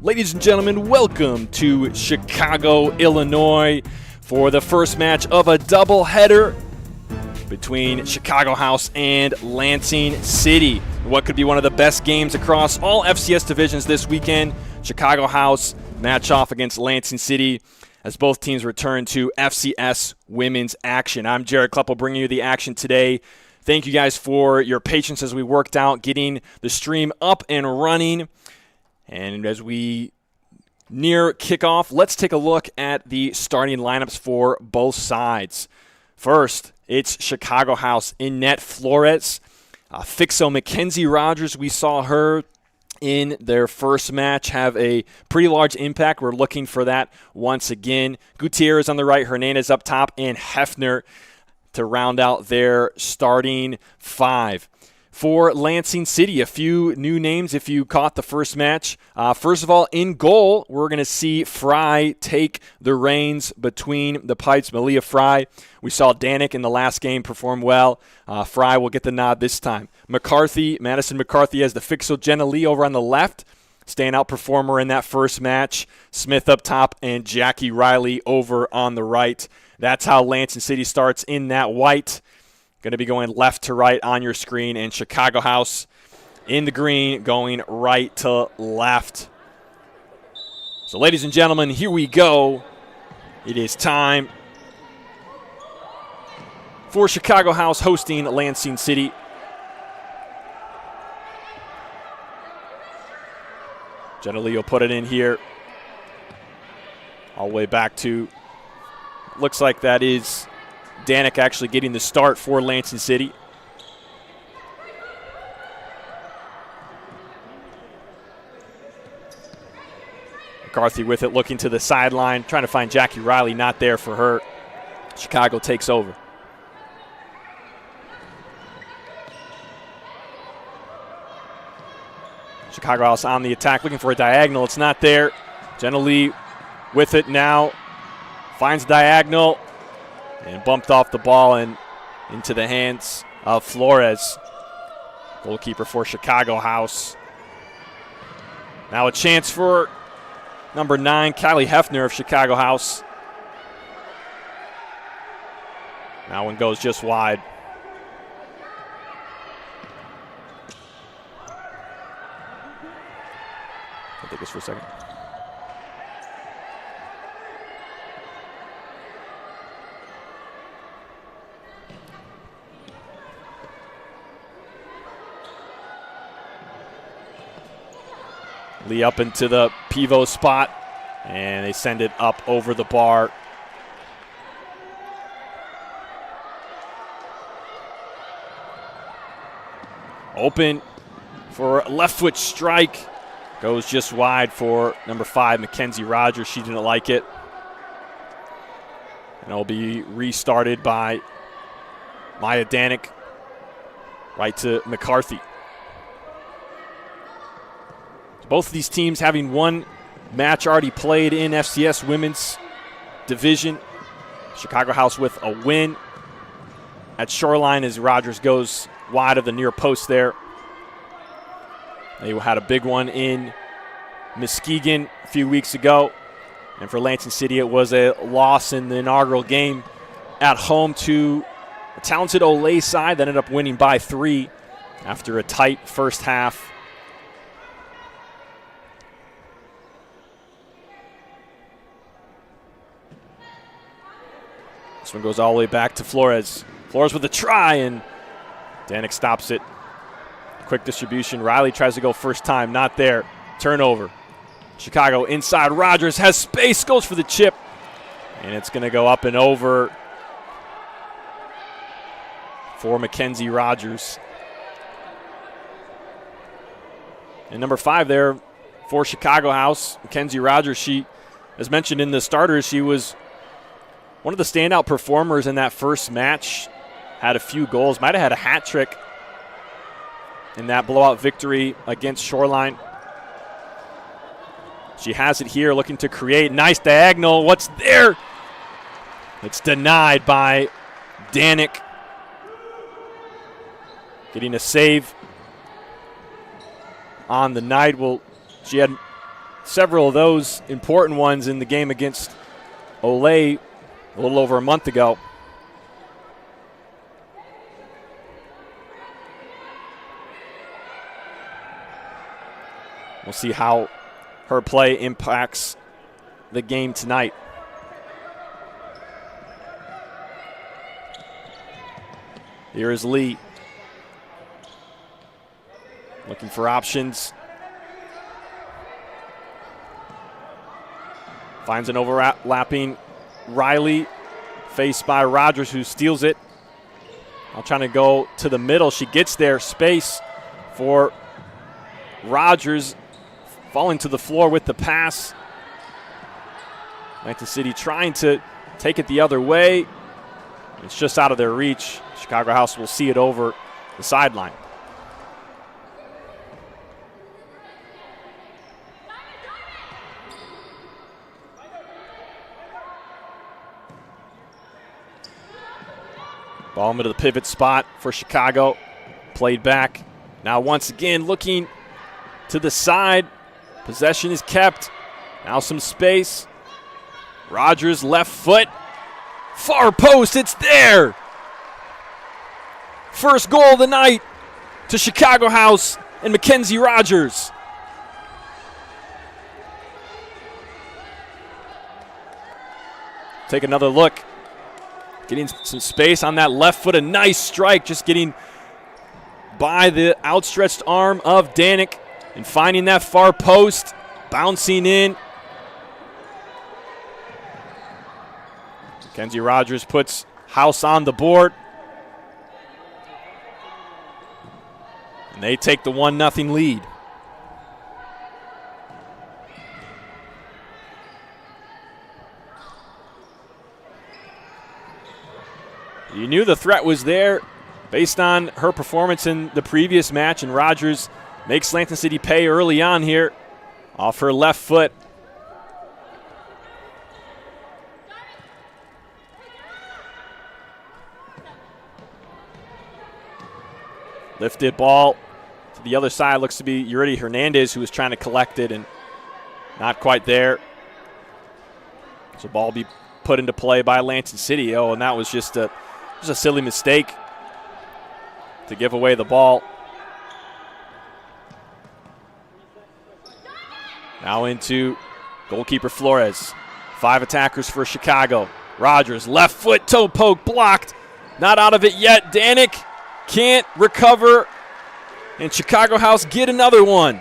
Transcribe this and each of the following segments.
Ladies and gentlemen, welcome to Chicago, Illinois for the first match of a doubleheader between Chicago House and Lansing City. What could be one of the best games across all FCS divisions this weekend. Chicago House match off against Lansing City as both teams return to FCS Women's action. I'm Jared Kleppel bringing you the action today. Thank you guys for your patience as we worked out getting the stream up and running. And as we near kickoff, let's take a look at the starting lineups for both sides. First, it's Chicago House in net. Flores, Fixo Mackenzie Rogers, we saw her in their first match have a pretty large impact. We're looking for that once again. Gutierrez on the right, Hernandez up top, and Hefner to round out their starting five. For Lansing City, a few new names if you caught the first match. First of all, in goal, we're going to see Fry take the reins between the pipes. Malia Fry, we saw Danik in the last game perform well. Fry will get the nod this time. Madison McCarthy has the Fixo Jenna Lee over on the left. Standout performer in that first match. Smith up top and Jackie Riley over on the right. That's how Lansing City starts in that white. Going to be going left to right on your screen, and Chicago House in the green going right to left. So, ladies and gentlemen, here we go. It is time for Chicago House hosting Lansing City. Jenna Lee will put it in here. All the way back to, looks like that is Danik actually getting the start for Lansing City. McCarthy with it, looking to the sideline, trying to find Jackie Riley, not there for her. Chicago takes over. Chicago House on the attack, looking for a diagonal. It's not there. Jenna Lee with it now. Finds diagonal. And bumped off the ball and into the hands of Flores, goalkeeper for Chicago House. Now a chance for number 9, Kylie Hefner of Chicago House. That one goes just wide. I'll take this for a second. Lee up into the pivot spot, and they send it up over the bar. Open for a left foot strike. Goes just wide for number 5, Mackenzie Rogers. She didn't like it. And it'll be restarted by Maya Danik. Right to McCarthy. Both of these teams having one match already played in FCS Women's Division. Chicago House with a win at Shoreline as Rogers goes wide of the near post there. They had a big one in Muskegon a few weeks ago. And for Lansing City, it was a loss in the inaugural game at home to a talented Olay side that ended up winning by 3 after a tight first half. This one goes all the way back to Flores. Flores with a try, and Danik stops it. Quick distribution. Riley tries to go first time. Not there. Turnover. Chicago inside. Rogers has space. Goes for the chip. And it's going to go up and over for Mackenzie Rogers. And number 5 there for Chicago House, Mackenzie Rogers. She, as mentioned in the starters, she was one of the standout performers in that first match. Had a few goals. Might have had a hat trick in that blowout victory against Shoreline. She has it here, looking to create. Nice diagonal. What's there? It's denied by Danik. Getting a save on the night. Well, she had several of those important ones in the game against Olay a little over a month ago. We'll see how her play impacts the game tonight. Here is Lee. Looking for options. Finds an overlapping Riley, faced by Rogers, who steals it. Now trying to go to the middle. She gets there. Space for Rogers, falling to the floor with the pass. Lansing City trying to take it the other way. It's just out of their reach. Chicago House will see it over the sideline. Ball into the pivot spot for Chicago. Played back. Now once again looking to the side. Possession is kept. Now some space. Rogers left foot. Far post, it's there. First goal of the night to Chicago House and Mackenzie Rogers. Take another look. Getting some space on that left foot. A nice strike, just getting by the outstretched arm of Danik and finding that far post. Bouncing in. Mackenzie Rogers puts House on the board. And they take the 1-0 lead. You knew the threat was there based on her performance in the previous match, and Rogers makes Lansing City pay early on here off her left foot. Lifted ball to the other side. Looks to be Yuridi Hernandez who was trying to collect it and not quite there. So ball be put into play by Lansing City. Oh, and that was just a silly mistake to give away the ball. Now into goalkeeper Flores. 5 attackers for Chicago. Rogers, left foot, toe poke, blocked. Not out of it yet. Danik can't recover. And Chicago House get another one.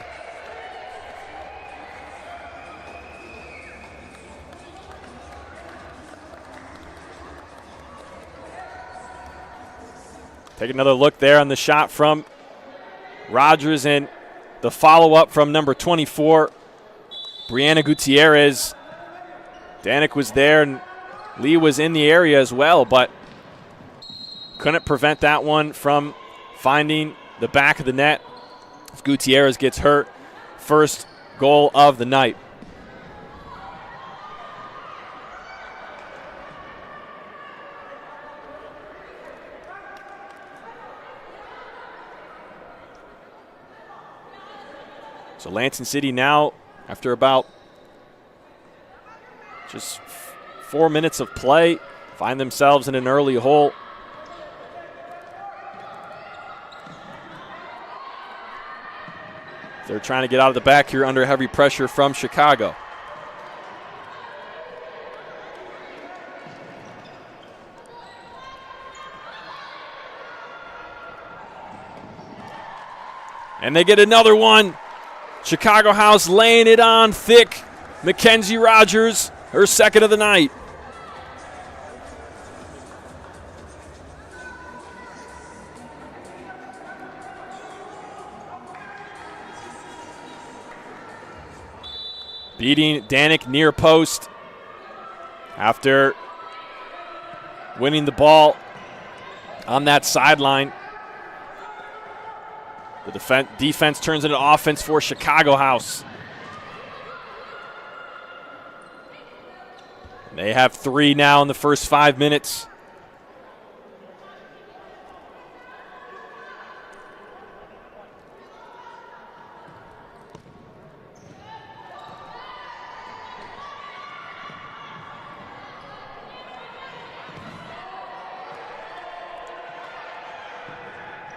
Take another look there on the shot from Rogers and the follow-up from number 24, Brianna Gutierrez. Danik was there and Lee was in the area as well, but couldn't prevent that one from finding the back of the net. Gutierrez gets her first goal of the night. So Lansing City now, after about just 4 minutes of play, find themselves in an early hole. They're trying to get out of the back here under heavy pressure from Chicago. And they get another one. Chicago House laying it on thick. Mackenzie Rogers, her second of the night. Beating Danik near post after winning the ball on that sideline. The defense turns into offense for Chicago House. They have 3 now in the first 5 minutes.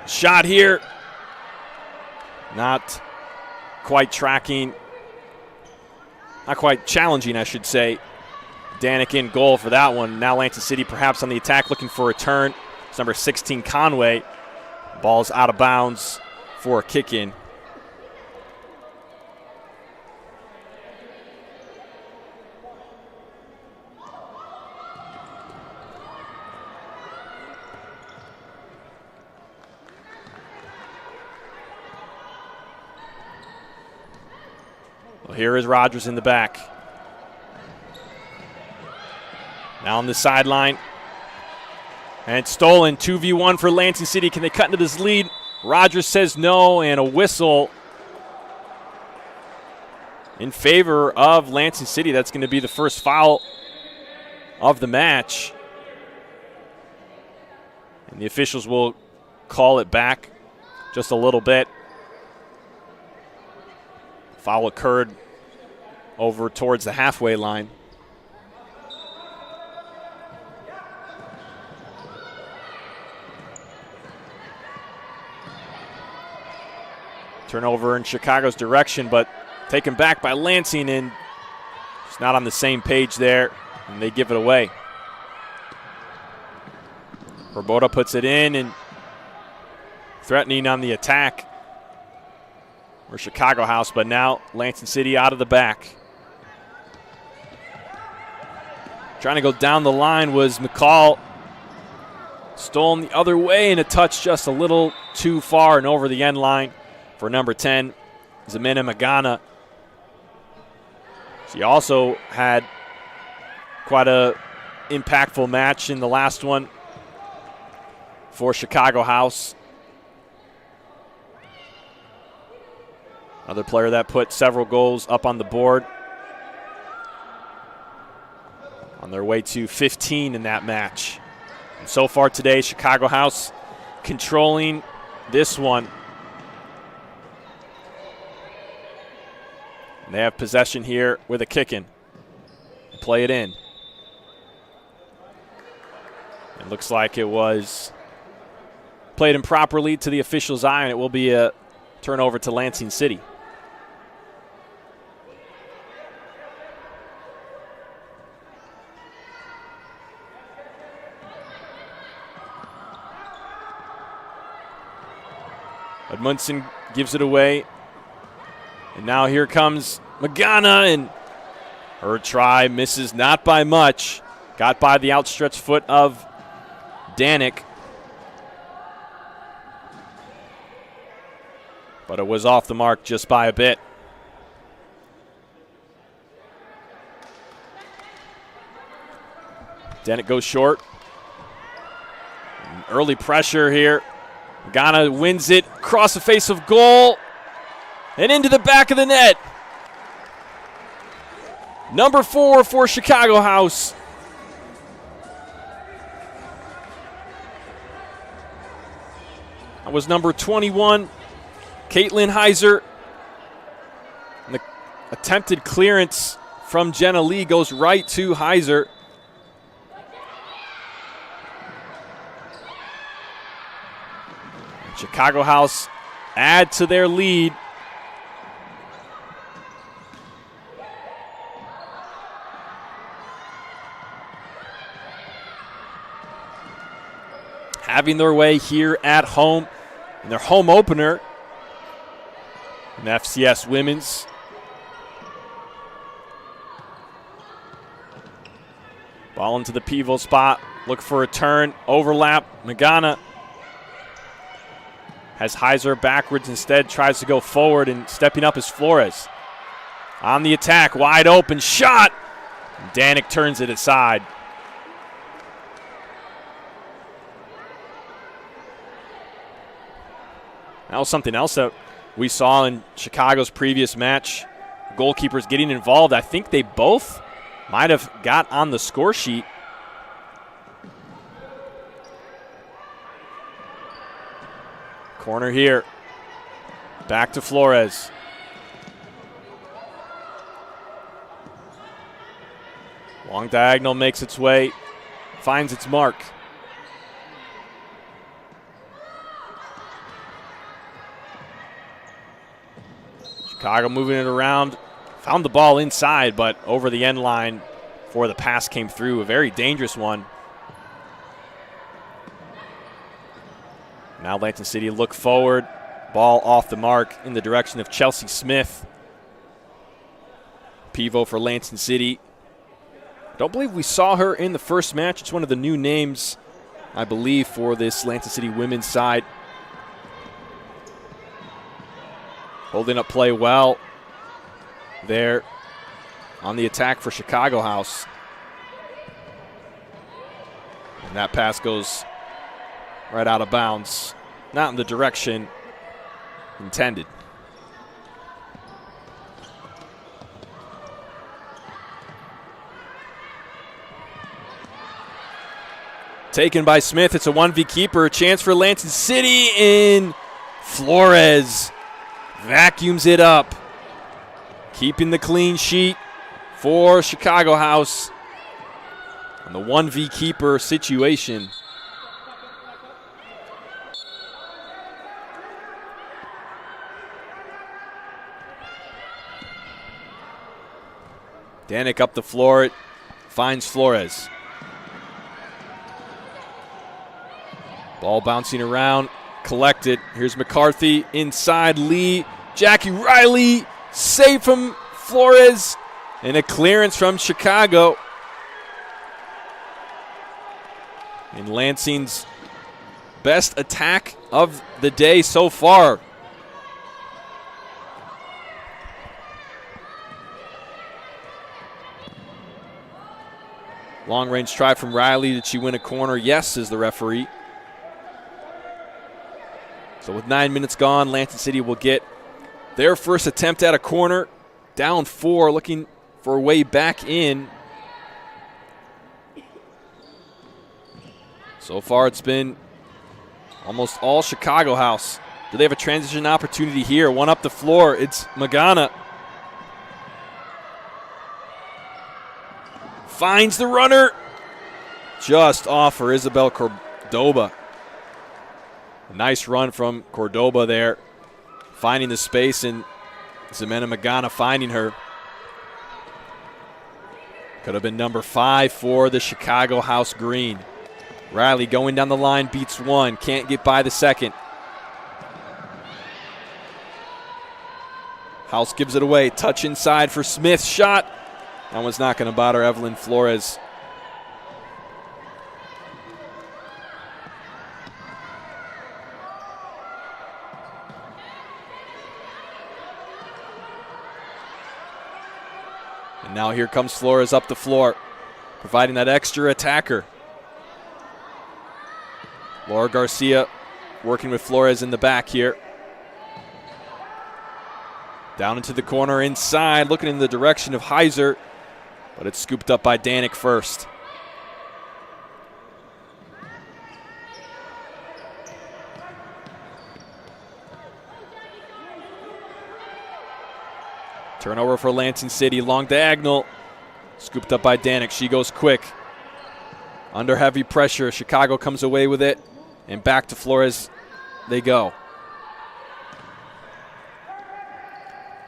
Shot here. Not quite tracking. Not quite challenging, I should say. Danik in goal for that one. Now Lansing City perhaps on the attack looking for a turn. It's number 16, Conway. Ball's out of bounds for a kick in. Well, here is Rogers in the back. Now on the sideline. And it's stolen. 2v1 for Lansing City. Can they cut into this lead? Rogers says no, and a whistle in favor of Lansing City. That's going to be the first foul of the match. And the officials will call it back just a little bit. Foul occurred over towards the halfway line. Turnover in Chicago's direction, but taken back by Lansing, and it's not on the same page there, and they give it away. Roboda puts it in and threatening on the attack for Chicago House, but now Lansing City out of the back. Trying to go down the line was McCall. Stolen the other way, and a touch just a little too far and over the end line for number 10, Zemena Magana. She also had quite a impactful match in the last one for Chicago House. Another player that put several goals up on the board. On their way to 15 in that match. And so far today, Chicago House controlling this one. And they have possession here with a kick-in. Play it in. It looks like it was played improperly to the official's eye, and it will be a turnover to Lansing City. Edmundson gives it away. And now here comes Magana, and her try misses not by much. Got by the outstretched foot of Danik. But it was off the mark just by a bit. Danik goes short. Early pressure here. Magana wins it across the face of goal and into the back of the net. Number 4 for Chicago House. That was number 21, Caitlin Heiser. And the attempted clearance from Jenna Lee goes right to Heiser. Chicago House add to their lead. Having their way here at home in their home opener in FCS Women's. Ball into the pivot spot. Look for a turn. Overlap. Magana has Heiser backwards instead, tries to go forward, and stepping up is Flores. On the attack, wide open shot. Danik turns it aside. That was something else that we saw in Chicago's previous match. Goalkeepers getting involved. I think they both might have got on the score sheet. Corner here. Back to Flores. Long diagonal makes its way, finds its mark. Chicago moving it around. Found the ball inside, but over the end line before the pass came through. A very dangerous one. Now Lansing City look forward. Ball off the mark in the direction of Chelsea Smith. Pivot for Lansing City. Don't believe we saw her in the first match. It's one of the new names, I believe, for this Lansing City women's side. Holding up play well there on the attack for Chicago House. And that pass goes right out of bounds, not in the direction intended. Taken by Smith. It's a 1v keeper. Chance for Lansing City, in Flores vacuums it up. Keeping the clean sheet for Chicago House on the 1v keeper situation. Danik up the floor. It finds Flores. Ball bouncing around, collected. Here's McCarthy inside. Lee, Jackie Riley, save from Flores, and a clearance from Chicago. And Lansing's best attack of the day so far. Long range try from Riley. Did she win a corner? Yes, says the referee. So with 9 minutes gone, Lansing City will get their first attempt at a corner. Down 4, looking for a way back in. So far it's been almost all Chicago House. Do they have a transition opportunity here? One up the floor. It's Magana. Finds the runner. Just off for Isabel Cordoba. A nice run from Cordoba there. Finding the space, and Ximena Magana finding her. Could have been number 5 for the Chicago House Green. Riley going down the line, beats one. Can't get by the second. House gives it away. Touch inside for Smith. Shot. That one's not going to bother Evelyn Flores. And now here comes Flores up the floor, providing that extra attacker. Laura Garcia working with Flores in the back here. Down into the corner inside, looking in the direction of Heiser, but it's scooped up by Danik first. Turnover for Lansing City, long diagonal. Scooped up by Danik, she goes quick. Under heavy pressure, Chicago comes away with it, and back to Flores they go.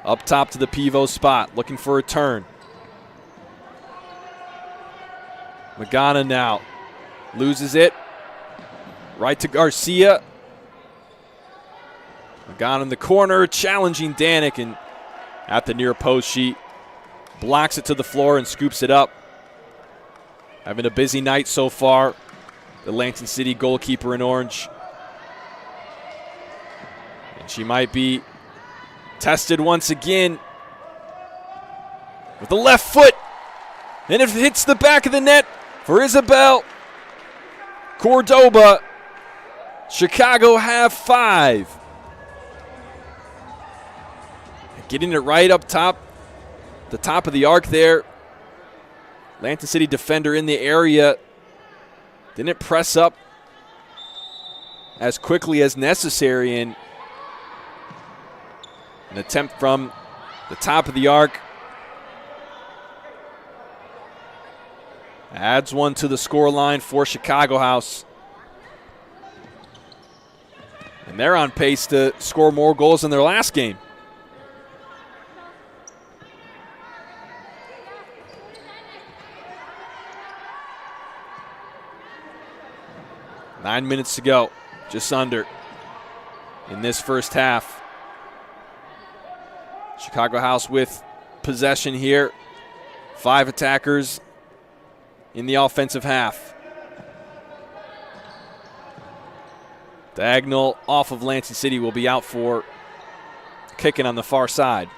Up top to the pivot spot, looking for a turn. Magana now loses it. Right to Garcia. Magana in the corner, challenging Danik, and at the near post, she blocks it to the floor and scoops it up. Having a busy night so far, the Lansing City goalkeeper in orange. And she might be tested once again with the left foot. And it hits the back of the net for Isabel Cordoba. Chicago have 5. Getting it right up top, the top of the arc there. Lansing City defender in the area. Didn't press up as quickly as necessary, and an attempt from the top of the arc adds one to the score line for Chicago House. And they're on pace to score more goals than their last game. 9 minutes to go, just under, in this first half. Chicago House with possession here. 5 attackers in the offensive half. Diagonal off of Lansing City will be out for kicking on the far side.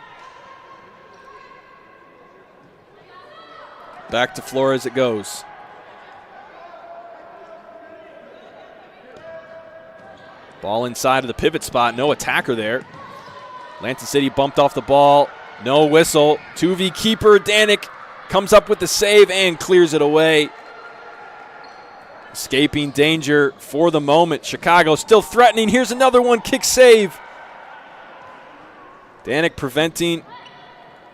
Back to Flores it goes. Ball inside of the pivot spot. No attacker there. Lansing City bumped off the ball. No whistle. 2v keeper. Danik comes up with the save and clears it away. Escaping danger for the moment. Chicago still threatening. Here's another one. Kick save. Danik preventing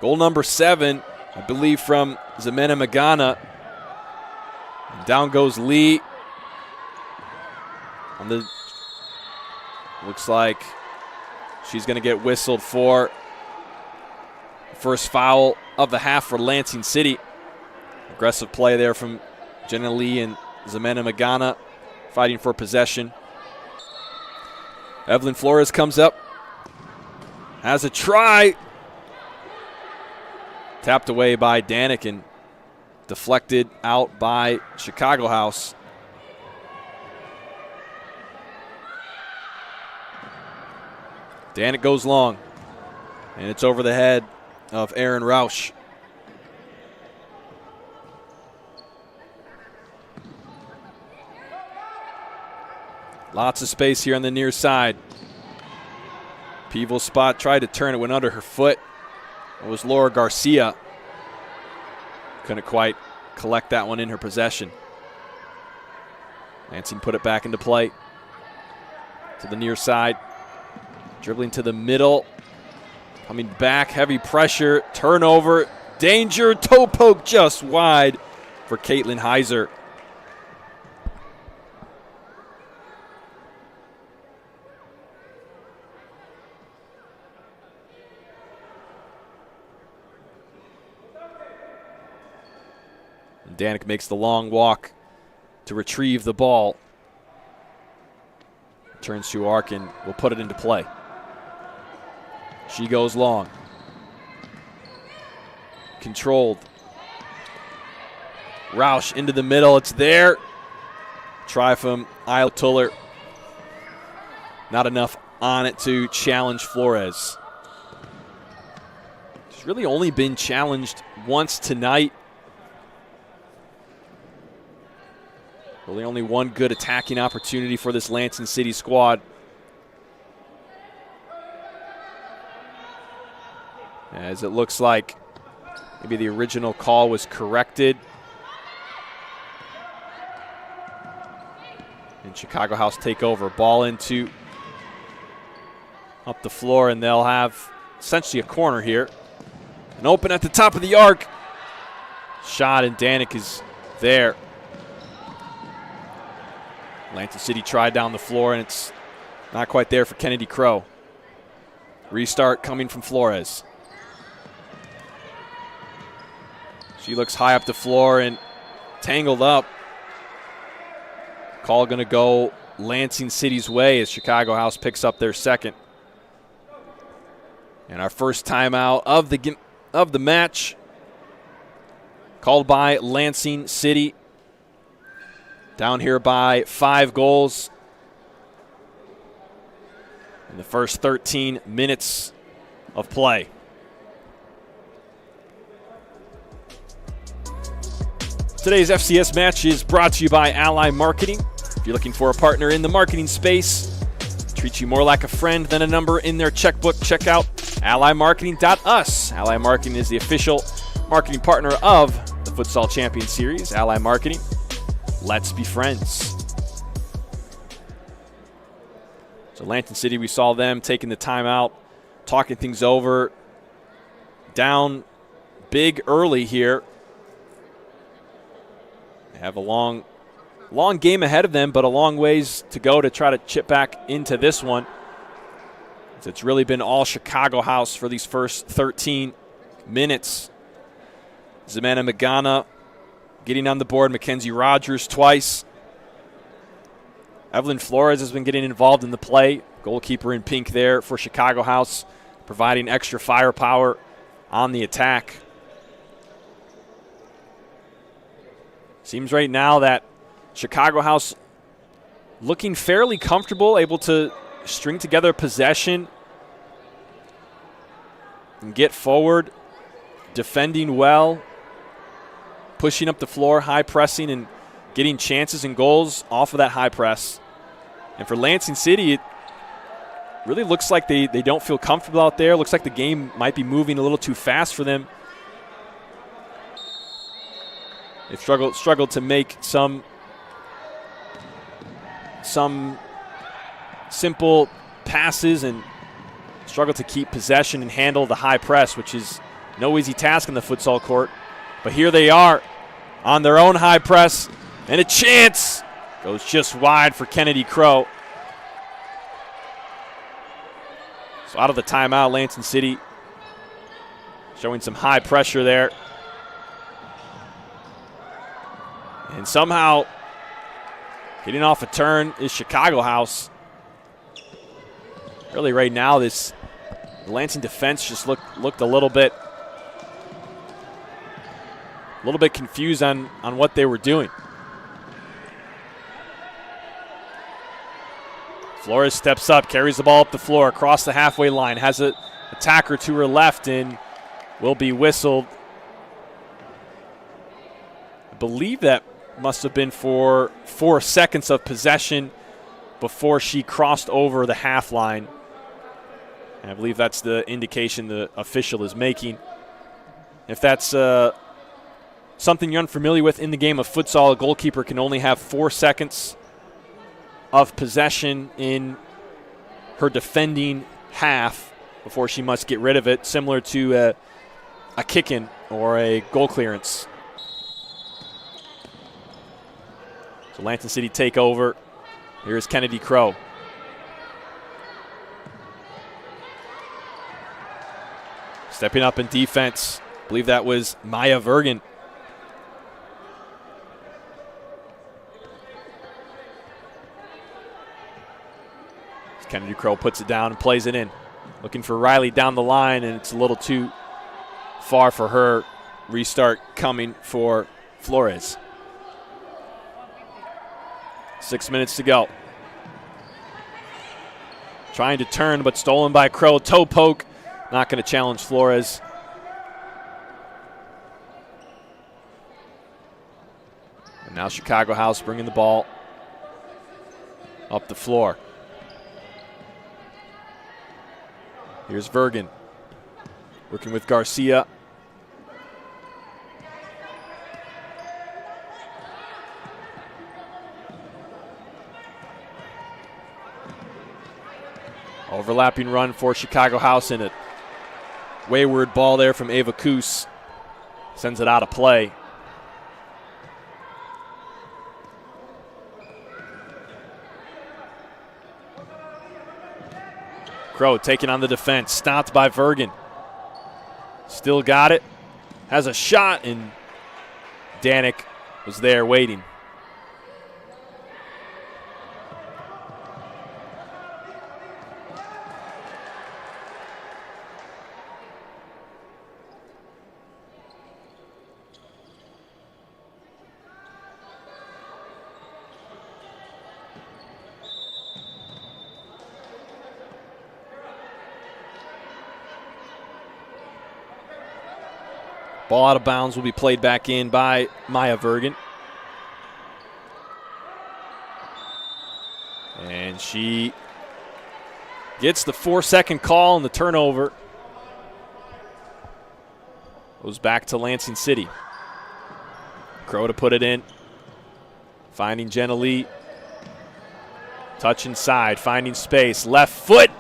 goal number 7, I believe, from Ximena Magana. And down goes Lee. Looks like she's going to get whistled for first foul of the half for Lansing City. Aggressive play there from Jenna Lee and Ximena Magana fighting for possession. Evelyn Flores comes up, has a try. Tapped away by Danik and deflected out by Chicago House. Danik goes long, and it's over the head of Aaron Rausch. Lots of space here on the near side. Peebles spot, tried to turn it, went under her foot. It was Laura Garcia. Couldn't quite collect that one in her possession. Lansing put it back into play to the near side. Dribbling to the middle. Coming back, heavy pressure, turnover, danger, toe poke just wide for Caitlin Heiser. Danik makes the long walk to retrieve the ball. Turns to arc and will put it into play. She goes long. Controlled. Rausch into the middle. It's there. Try from Isla Tuller. Not enough on it to challenge Flores. She's really only been challenged once tonight. Really only one good attacking opportunity for this Lansing City squad. As it looks like maybe the original call was corrected. And Chicago House take over. Ball into up the floor, and they'll have essentially a corner here. An open at the top of the arc. Shot, and Danik is there. Lansing City tried down the floor, and it's not quite there for Kennedy Crow. Restart coming from Flores. She looks high up the floor and tangled up. Call going to go Lansing City's way as Chicago House picks up their second. And our first timeout of the match called by Lansing City. Down here by 5 goals in the first 13 minutes of play. Today's FCS match is brought to you by Ally Marketing. If you're looking for a partner in the marketing space, treat you more like a friend than a number in their checkbook, check out allymarketing.us. Ally Marketing is the official marketing partner of the Futsal Champions Series. Ally Marketing. Let's be friends. So Lansing City, we saw them taking the timeout, talking things over. Down big early here. They have a long game ahead of them, but a long ways to go to try to chip back into this one. It's really been all Chicago House for these first 13 minutes. Ximena Magana getting on the board, Mackenzie Rogers twice. Evelyn Flores has been getting involved in the play. Goalkeeper in pink there for Chicago House, providing extra firepower on the attack. Seems right now that Chicago House looking fairly comfortable, able to string together possession and get forward, defending well, pushing up the floor, high pressing, and getting chances and goals off of that high press. And for Lansing City, it really looks like they don't feel comfortable out there. Looks like the game might be moving a little too fast for them. They've struggled to make some simple passes and struggled to keep possession and handle the high press, which is no easy task in the futsal court. But here they are on their own high press, and a chance goes just wide for Kennedy Crow. So out of the timeout, Lansing City showing some high pressure there. And somehow getting off a turn is Chicago House. Really right now, the Lansing defense just looked a little bit confused on what they were doing. Flores steps up, carries the ball up the floor, across the halfway line, has an attacker to her left and will be whistled. I believe that must have been for 4 seconds of possession before she crossed over the half line. And I believe that's the indication the official is making. If that's something you're unfamiliar with in the game of futsal, a goalkeeper can only have 4 seconds of possession in her defending half before she must get rid of it, similar to a kick-in or a goal clearance. So Lansing City take over. Here's Kennedy Crow. Stepping up in defense. I believe that was Maya Vergen. Kennedy Crow puts it down and plays it in. Looking for Riley down the line, and it's a little too far for her. Restart coming for Flores. 6 minutes to go. Trying to turn, but stolen by Crow. Toe poke. Not going to challenge Flores. And now Chicago House bringing the ball up the floor. Here's Vergen working with Garcia. Overlapping run for Chicago House, and a wayward ball there from Ava Koos. Sends it out of play. Crow taking on the defense, stopped by Vergen. Still got it, has a shot, and Danik was there waiting. Ball out of bounds will be played back in by Maya Vergen. And she gets the 4-second call, and the turnover goes back to Lansing City. Crow to put it in. Finding Jenna Lee. Touch inside, finding space. Left foot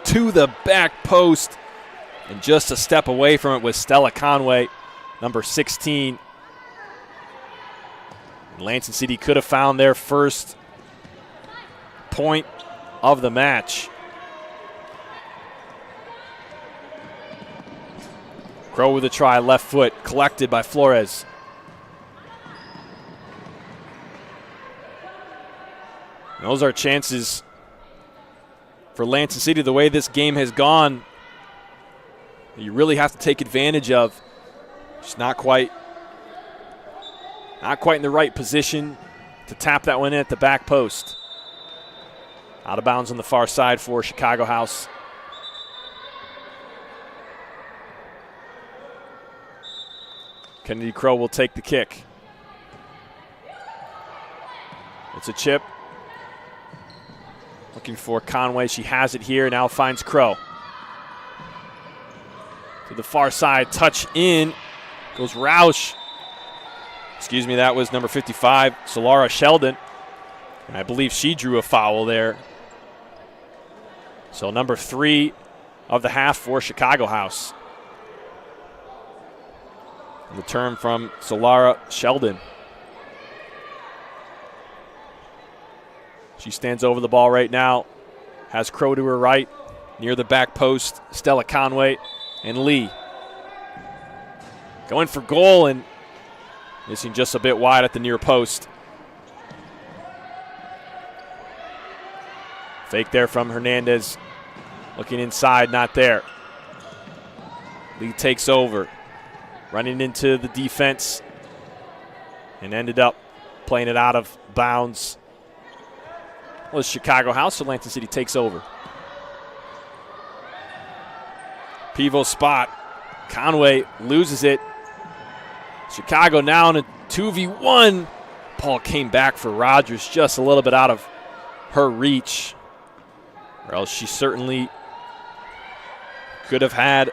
to the back post. And just a step away from it was Stella Conway, number 16. Lansing City could have found their first point of the match. Crow with a try, left foot, collected by Flores. Those are chances for Lansing City, the way this game has gone. You really have to take advantage of. Just not quite in the right position to tap that one in at the back post. Out of bounds on the far side for Chicago House. Kennedy Crow will take the kick. It's a chip. Looking for Conway. She has it here. Now finds Crow. To the far side. Touch in. Goes Roush. Excuse me, that was number 55, Solara Sheldon. And I believe she drew a foul there. So number 3 of the half for Chicago House. Return from Solara Sheldon. She stands over the ball right now. Has Crow to her right. Near the back post, Stella Conway and Lee. Going for goal and missing just a bit wide at the near post. Fake there from Hernandez. Looking inside, not there. Lee takes over. Running into the defense. And ended up playing it out of bounds. Well, it's Chicago House, so Lansing City takes over. Pivot spot. Conway loses it. Chicago now in a 2v1. Paul came back for Rogers, just a little bit out of her reach. Or else she certainly could have had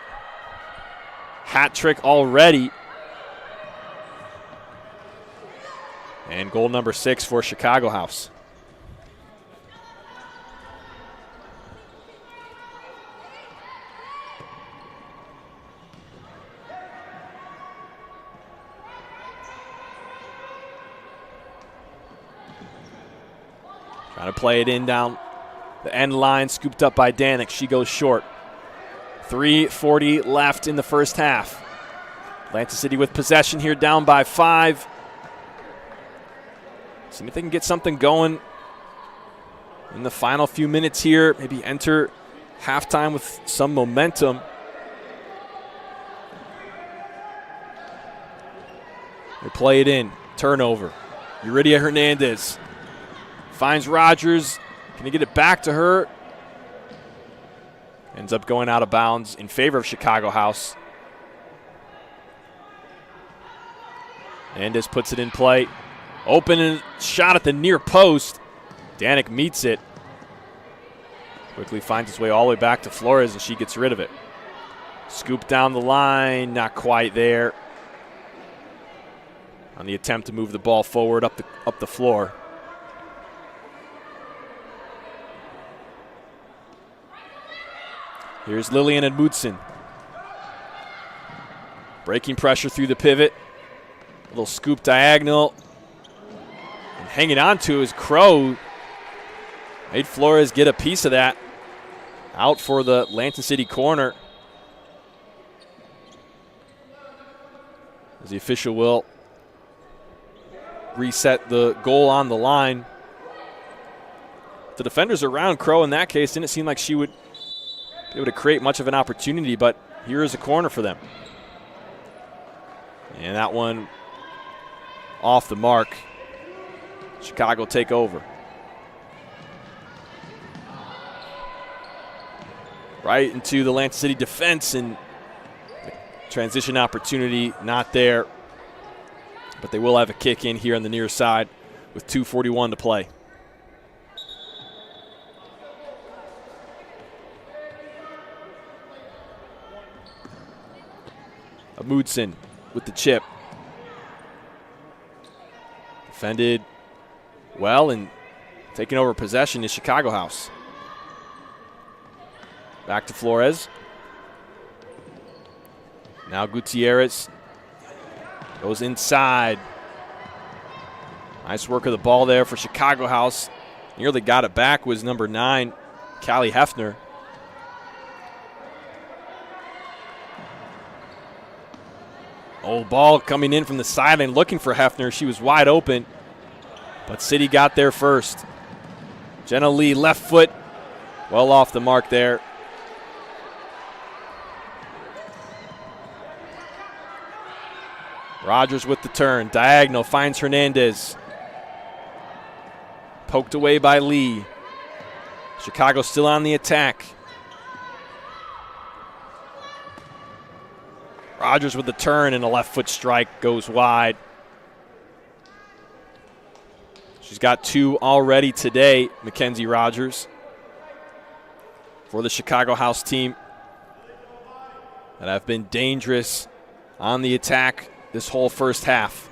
hat trick already. And goal number 6 for Chicago House. Trying to play it in down the end line, scooped up by Danik. She goes short. 3:40 left in the first half. Lansing City with possession here, down by 5. See if they can get something going in the final few minutes here. Maybe enter halftime with some momentum. They play it in. Turnover. Yuridia Hernandez finds Rogers. Can he get it back to her? Ends up going out of bounds in favor of Chicago House. Hernandez puts it in play. Open shot at the near post. Danik meets it. Quickly finds its way all the way back to Flores, and she gets rid of it. Scoop down the line, not quite there. On the attempt to move the ball forward up the floor. Here's Lillian Edmundson. Breaking pressure through the pivot. A little scoop diagonal. And hanging on to is Crow. Made Flores get a piece of that. Out for the Lansing City corner. As the official will reset the goal on the line. The defenders around Crow in that case didn't seem like she would be able to create much of an opportunity, but here is a corner for them. And that one off the mark. Chicago take over. Right into the Lansing City defense, and transition opportunity not there. But they will have a kick in here on the near side with 2:41 to play. Amundsen with the chip. Defended well, and taking over possession is Chicago House. Back to Flores. Now Gutierrez goes inside. Nice work of the ball there for Chicago House. Nearly got it back was number 9, Callie Hefner. Oh, ball coming in from the sideline looking for Hefner. She was wide open, but City got there first. Jenna Lee, left foot, well off the mark there. Rogers with the turn, diagonal, finds Hernandez. Poked away by Lee. Chicago still on the attack. Rogers with the turn and a left foot strike goes wide. She's got 2 already today, Mackenzie Rogers, for the Chicago House team that have been dangerous on the attack this whole first half.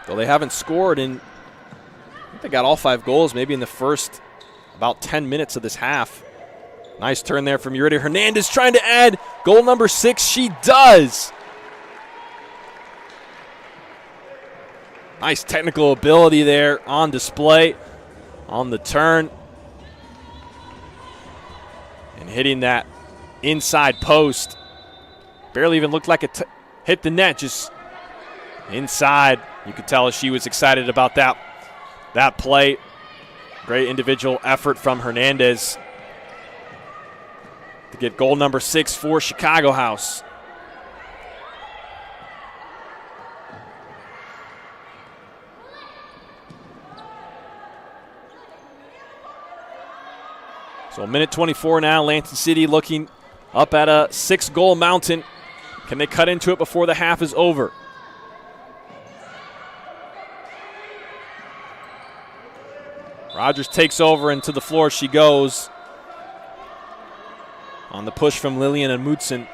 Though they haven't scored in, I think they got all 5 goals maybe in the first about 10 minutes of this half. Nice turn there from Yuridia Hernandez, trying to add goal number 6. She does. Nice technical ability there on display on the turn. And hitting that inside post. Barely even looked like it hit the net, just inside. You could tell she was excited about that play. Great individual effort from Hernandez to get goal number 6 for Chicago House. So 1:24 now, Lansing City looking up at a 6-goal mountain. Can they cut into it before the half is over? Rogers takes over, and to the floor she goes. On the push from Lillian and Mutsen.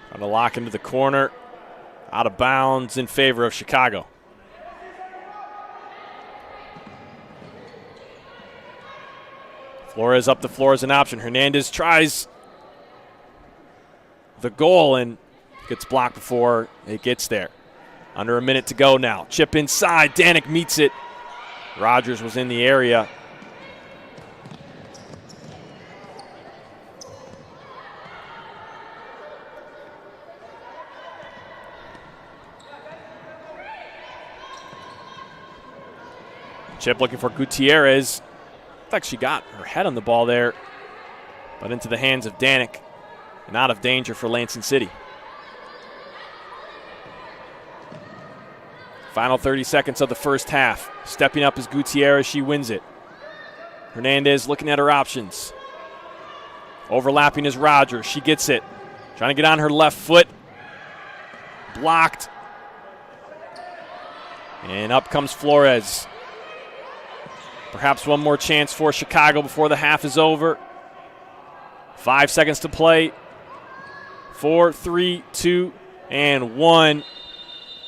Trying to lock into the corner. Out of bounds in favor of Chicago. Flores up the floor as an option. Hernandez tries the goal and gets blocked before it gets there. Under a minute to go now. Chip inside. Danik meets it. Rogers was in the area. Chip looking for Gutierrez. Looks like she got her head on the ball there, but into the hands of Danik and out of danger for Lansing City. Final 30 seconds of the first half. Stepping up is Gutierrez. She wins it. Hernandez looking at her options. Overlapping is Rogers. She gets it. Trying to get on her left foot. Blocked. And up comes Flores. Perhaps one more chance for Chicago before the half is over. 5 seconds to play. 4, 3, 2, and 1.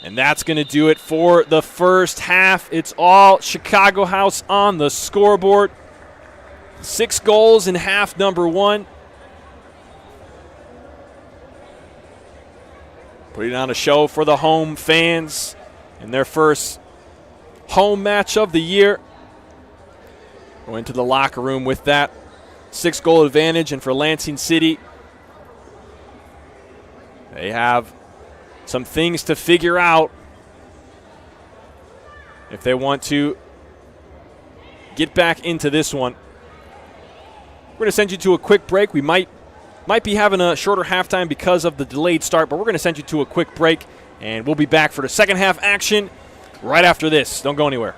And that's going to do it for the first half. It's all Chicago House on the scoreboard. 6 goals in half number 1. Putting on a show for the home fans in their first home match of the year. Going to the locker room with that 6-goal advantage, and for Lansing City, they have some things to figure out if they want to get back into this one. We're going to send you to a quick break. We might be having a shorter halftime because of the delayed start, but we're going to send you to a quick break, and we'll be back for the second half action right after this. Don't go anywhere.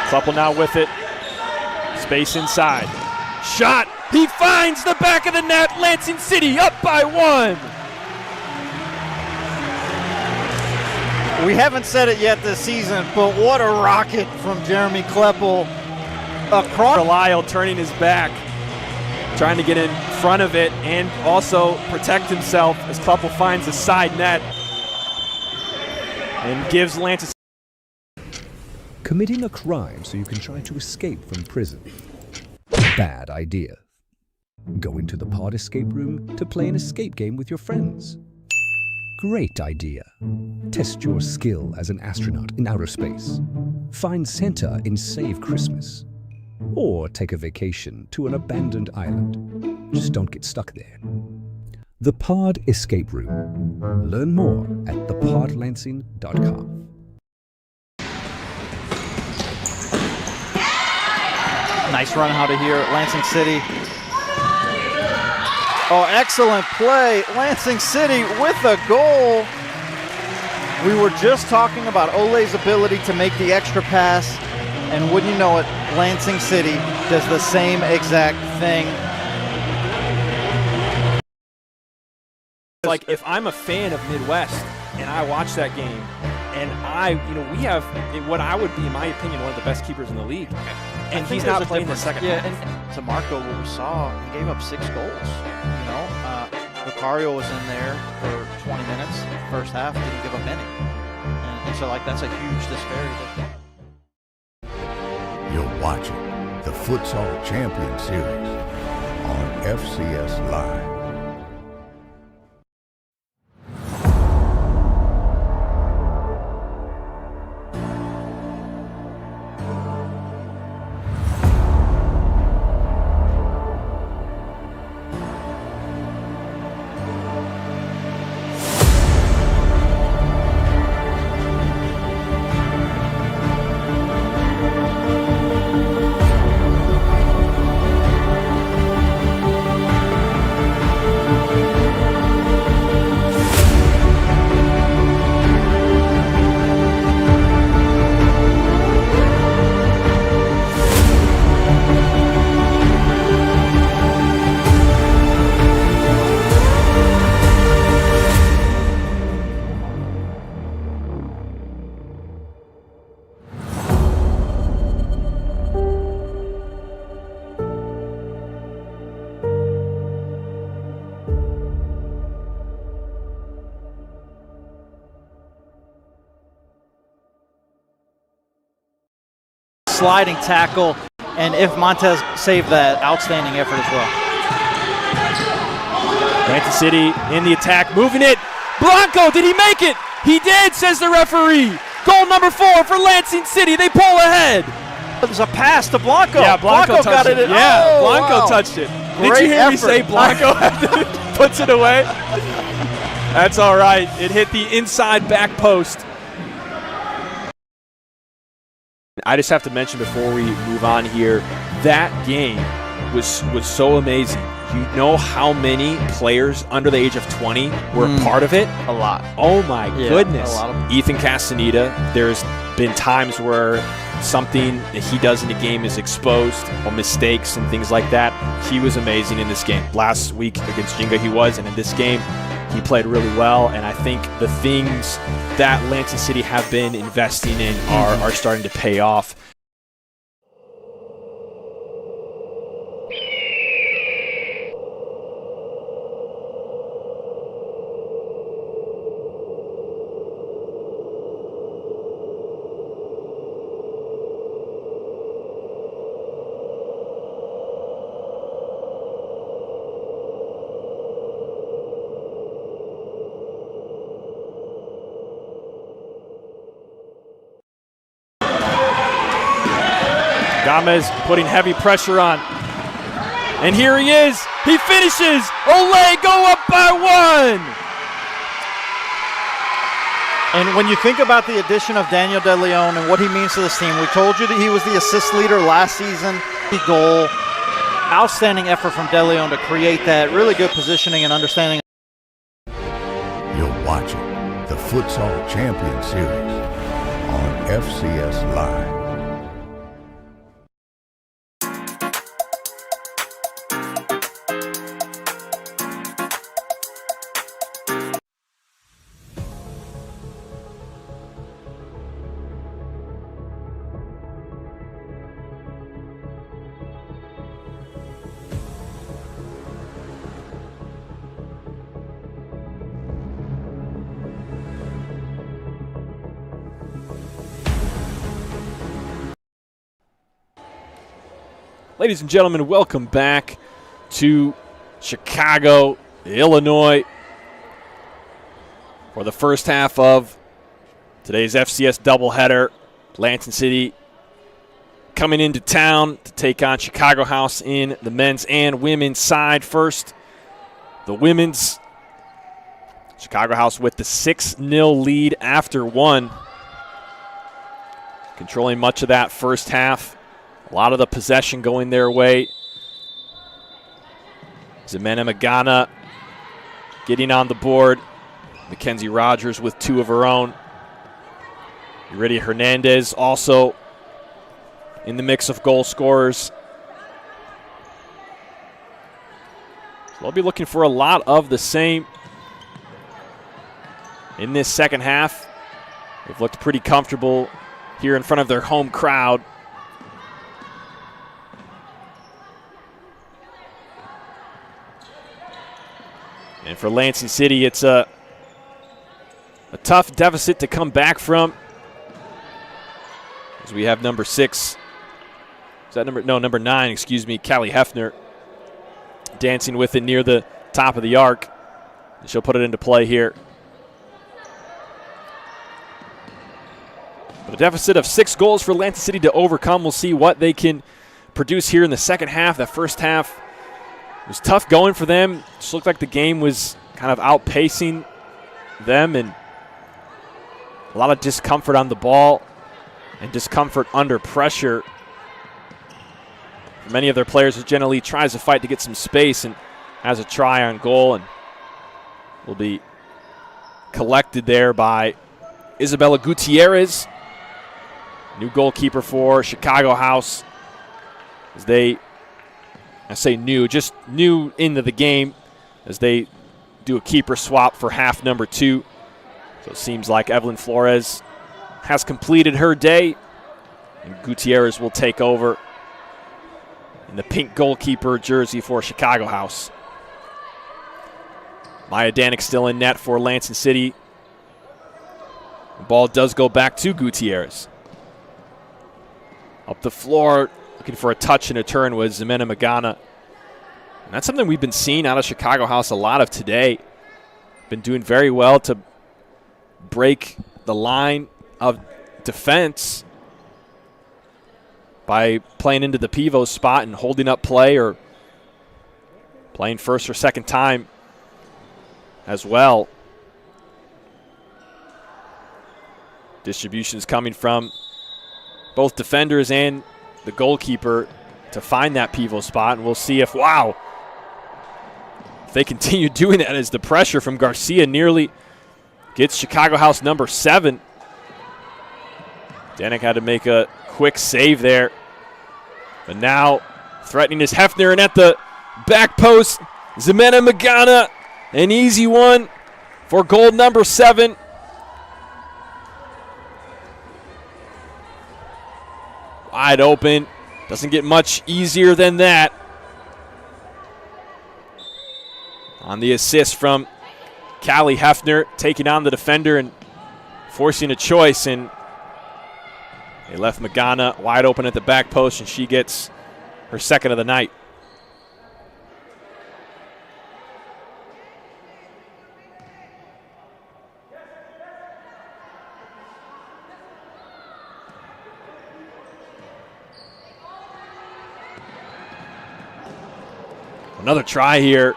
Kleppel now with it. Space inside. Shot. He finds the back of the net. Lansing City up by 1. We haven't said it yet this season, but what a rocket from Jeremy Kleppel. across. Lyle turning his back, trying to get in front of it and also protect himself as Kluppel finds a side net and gives Lansing. Committing a crime so you can try to escape from prison. Bad idea. Going to the pod escape room to play an escape game with your friends. Great idea. Test your skill as an astronaut in outer space. Find Santa in Save Christmas. Or take a vacation to an abandoned island. Just don't get stuck there. The Pod Escape Room. Learn more at thepodlansing.com. Nice run out of here at Lansing City. Oh, excellent play. Lansing City with a goal. We were just talking about Ole's ability to make the extra pass, and wouldn't you know it, Lansing City does the same exact thing. Like, if I'm a fan of Midwest and I watch that game, and we have what I would be, in my opinion, one of the best keepers in the league. And he's not playing the second half. And to Marco, what we saw, he gave up 6 goals. Lucario was in there for 20 minutes. First half, didn't give up any. And so, that's a huge disparity. You're watching the Futsal Champions Series on FCS Live. Sliding tackle, and if Montez saved that, outstanding effort as well. Lansing City in the attack, moving it. Blanco, did he make it? He did, says the referee. Goal number 4 for Lansing City. They pull ahead. There's a pass to Blanco. Yeah, Blanco got it. Yeah, Blanco touched it. Did you hear me say Blanco puts it away? That's all right. It hit the inside back post. I just have to mention before we move on here, that game was so amazing. You know how many players under the age of 20 were part of it? A lot. Oh my goodness. A lot of them. Ethan Castaneda, there's been times where something that he does in the game is exposed, or mistakes and things like that. He was amazing in this game. Last week against Jinga he was, and in this game he played really well, and I think the things that Lansing City have been investing in are starting to pay off. Gamez putting heavy pressure on. And here he is. He finishes. Ole go up by 1. And when you think about the addition of Daniel De Leon and what he means to this team, we told you that he was the assist leader last season. The goal. Outstanding effort from De Leon to create that. Really good positioning and understanding. You're watching the Futsal Champions Series on FCS Live. Ladies and gentlemen, welcome back to Chicago, Illinois, for the first half of today's FCS doubleheader. Lansing City coming into town to take on Chicago House in the men's and women's side. First, the women's. Chicago House with the 6-0 lead after one. Controlling much of that first half. A lot of the possession going their way. Ximena Magana getting on the board. Mackenzie Rogers with 2 of her own. Yuridia Hernandez also in the mix of goal scorers. So they'll be looking for a lot of the same in this second half. They've looked pretty comfortable here in front of their home crowd. And for Lansing City, it's a tough deficit to come back from. As we have number 6. Is that number 9, excuse me, Callie Hefner dancing with it near the top of the arc. She'll put it into play here. But a deficit of 6 goals for Lansing City to overcome. We'll see what they can produce here in the second half. That first half was tough going for them. Just looked like the game was kind of outpacing them, and a lot of discomfort on the ball and discomfort under pressure. Many of their players who generally tries to fight to get some space and has a try on goal, and will be collected there by Isabella Gutierrez, new goalkeeper for Chicago House. As they, I say new, just new into the game, as they do a keeper swap for half number 2. So it seems like Evelyn Flores has completed her day, and Gutierrez will take over in the pink goalkeeper jersey for Chicago House. Maya Danik still in net for Lansing City. The ball does go back to Gutierrez. Up the floor, looking for a touch and a turn was Ximena Magana. And that's something we've been seeing out of Chicago House a lot of today. Been doing very well to break the line of defense by playing into the pivot spot and holding up play, or playing first or second time as well. Distributions coming from both defenders and the goalkeeper to find that pivot spot, and we'll see if, wow, if they continue doing that, as the pressure from Garcia nearly gets Chicago House number 7. Danik had to make a quick save there. But now threatening is Hefner, and at the back post, Ximena Magana, an easy one for goal number 7. Wide open. Doesn't get much easier than that. On the assist from Callie Hefner, taking on the defender and forcing a choice, and they left Magana wide open at the back post, and she gets her second of the night. Another try here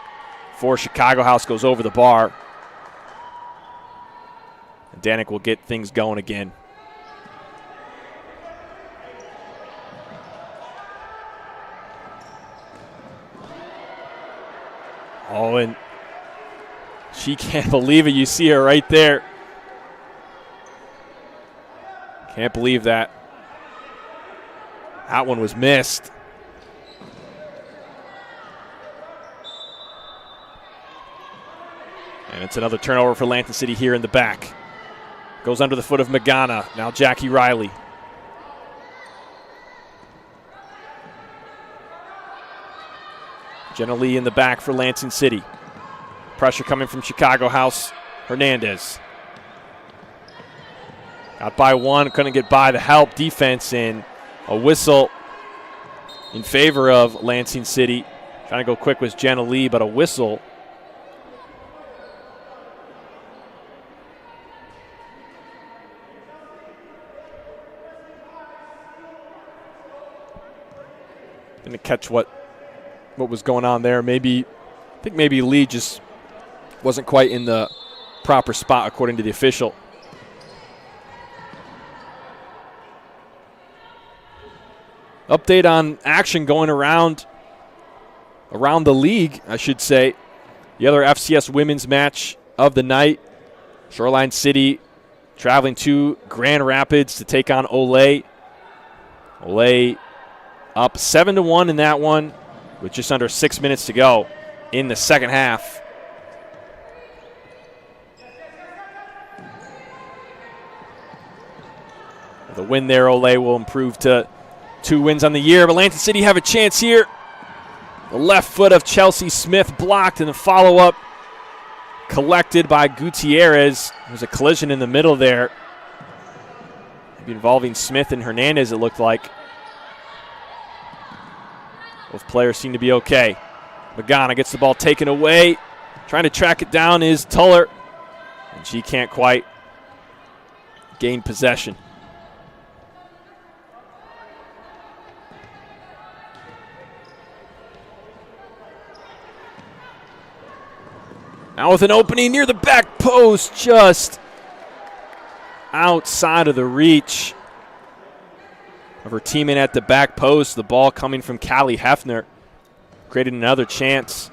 for Chicago House goes over the bar. And Danik will get things going again. Oh, and she can't believe it. You see her right there. Can't believe that. That one was missed. And it's another turnover for Lansing City here in the back. Goes under the foot of Magana. Now Jackie Riley. Jenna Lee in the back for Lansing City. Pressure coming from Chicago House. Hernandez. Got by one, couldn't get by the help defense, and a whistle in favor of Lansing City. Trying to go quick was Jenna Lee, but a whistle. Didn't catch what was going on there. I think maybe Lee just wasn't quite in the proper spot according to the official. Update on action going around the league, I should say. The other FCS women's match of the night. Shoreline City traveling to Grand Rapids to take on Ole. Ole up 7-1 in that one with just under 6 minutes to go in the second half. The win there, Ole will improve to 2 wins on the year, but Lansing City have a chance here. The left foot of Chelsea Smith blocked, and the follow-up collected by Gutierrez. There's a collision in the middle there, maybe involving Smith and Hernandez, it looked like. Both players seem to be okay. Magana gets the ball taken away. Trying to track it down is Tuller, and she can't quite gain possession. Now with an opening near the back post, just outside of the reach of her teammate at the back post. The ball coming from Callie Hefner created another chance.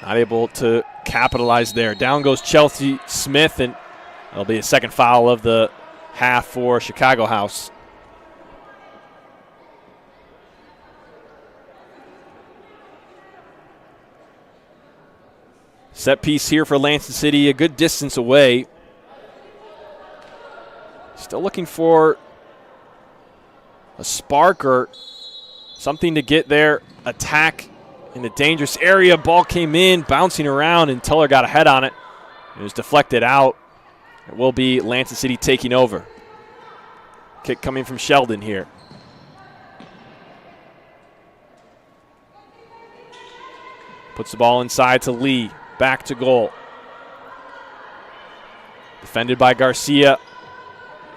Not able to capitalize there. Down goes Chelsea Smith, and that'll be a second foul of the half for Chicago House. Set piece here for Lansing City, a good distance away. Still looking for a spark or something to get their attack in the dangerous area. Ball came in, bouncing around, and Tuller got a head on it. It was deflected out. It will be Lansing City taking over. Kick coming from Sheldon here. Puts the ball inside to Lee. Back to goal. Defended by Garcia.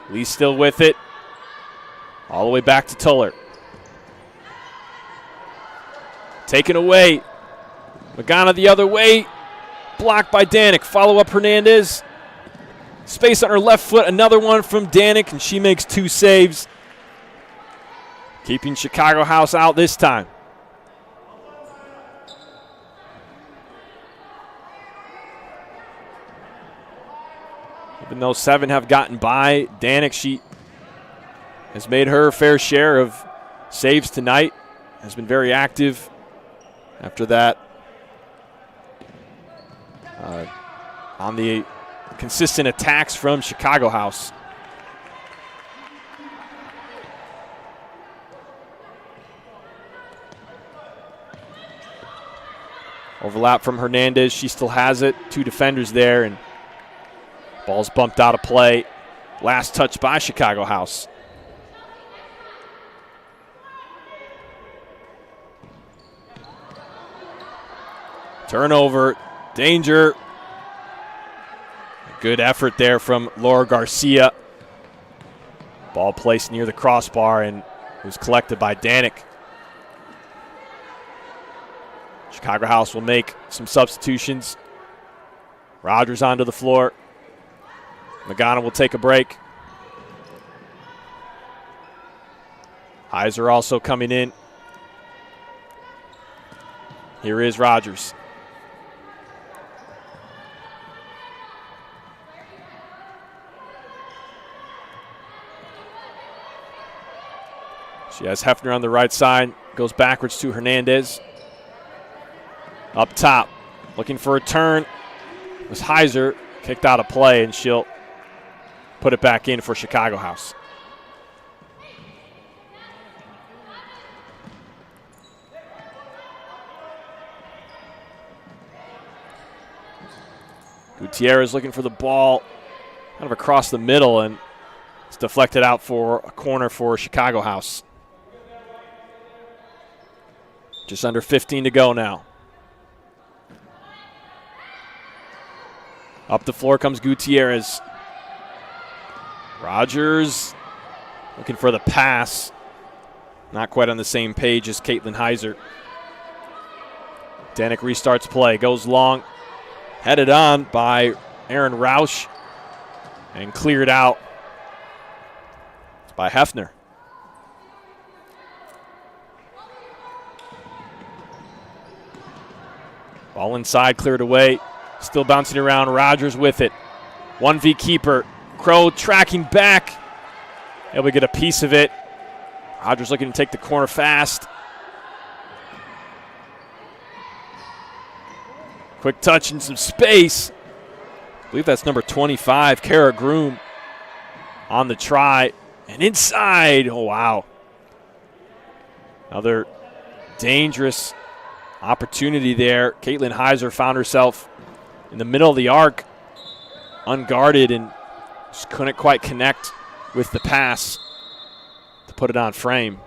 Lee still with it. All the way back to Tuller. Taken away. Magana the other way. Blocked by Danik. Follow up Hernandez. Space on her left foot. Another one from Danik, and she makes 2 saves. Keeping Chicago House out this time. Even though 7 have gotten by, Danik, she has made her fair share of saves tonight. Has been very active after that on the consistent attacks from Chicago House. Overlap from Hernandez. She still has it. 2 defenders there, and ball's bumped out of play. Last touch by Chicago House. Turnover. Danger. Good effort there from Laura Garcia. Ball placed near the crossbar, and it was collected by Danik. Chicago House will make some substitutions. Rogers onto the floor. Magana will take a break. Heiser also coming in. Here is Rogers. She has Hefner on the right side. Goes backwards to Hernandez. Up top. Looking for a turn. It was Heiser. Kicked out of play, and she'll put it back in for Chicago House. Gutierrez looking for the ball kind of across the middle, and It's deflected out for a corner for Chicago House. Just under 15 to go now. Up the floor comes Gutierrez. Rogers looking for the pass. Not quite on the same page as Caitlin Heiser. Danik restarts play, goes long. Headed on by Aaron Roush and cleared out by Hefner. Ball inside, cleared away. Still bouncing around, Rogers with it. 1v keeper. Crow tracking back. Able to get a piece of it. Rogers looking to take the corner fast. Quick touch and some space. I believe that's number 25, Kara Groom, on the try. And inside, oh wow. Another dangerous opportunity there. Caitlin Heiser found herself in the middle of the arc, unguarded, and just couldn't quite connect with the pass to put it on frame.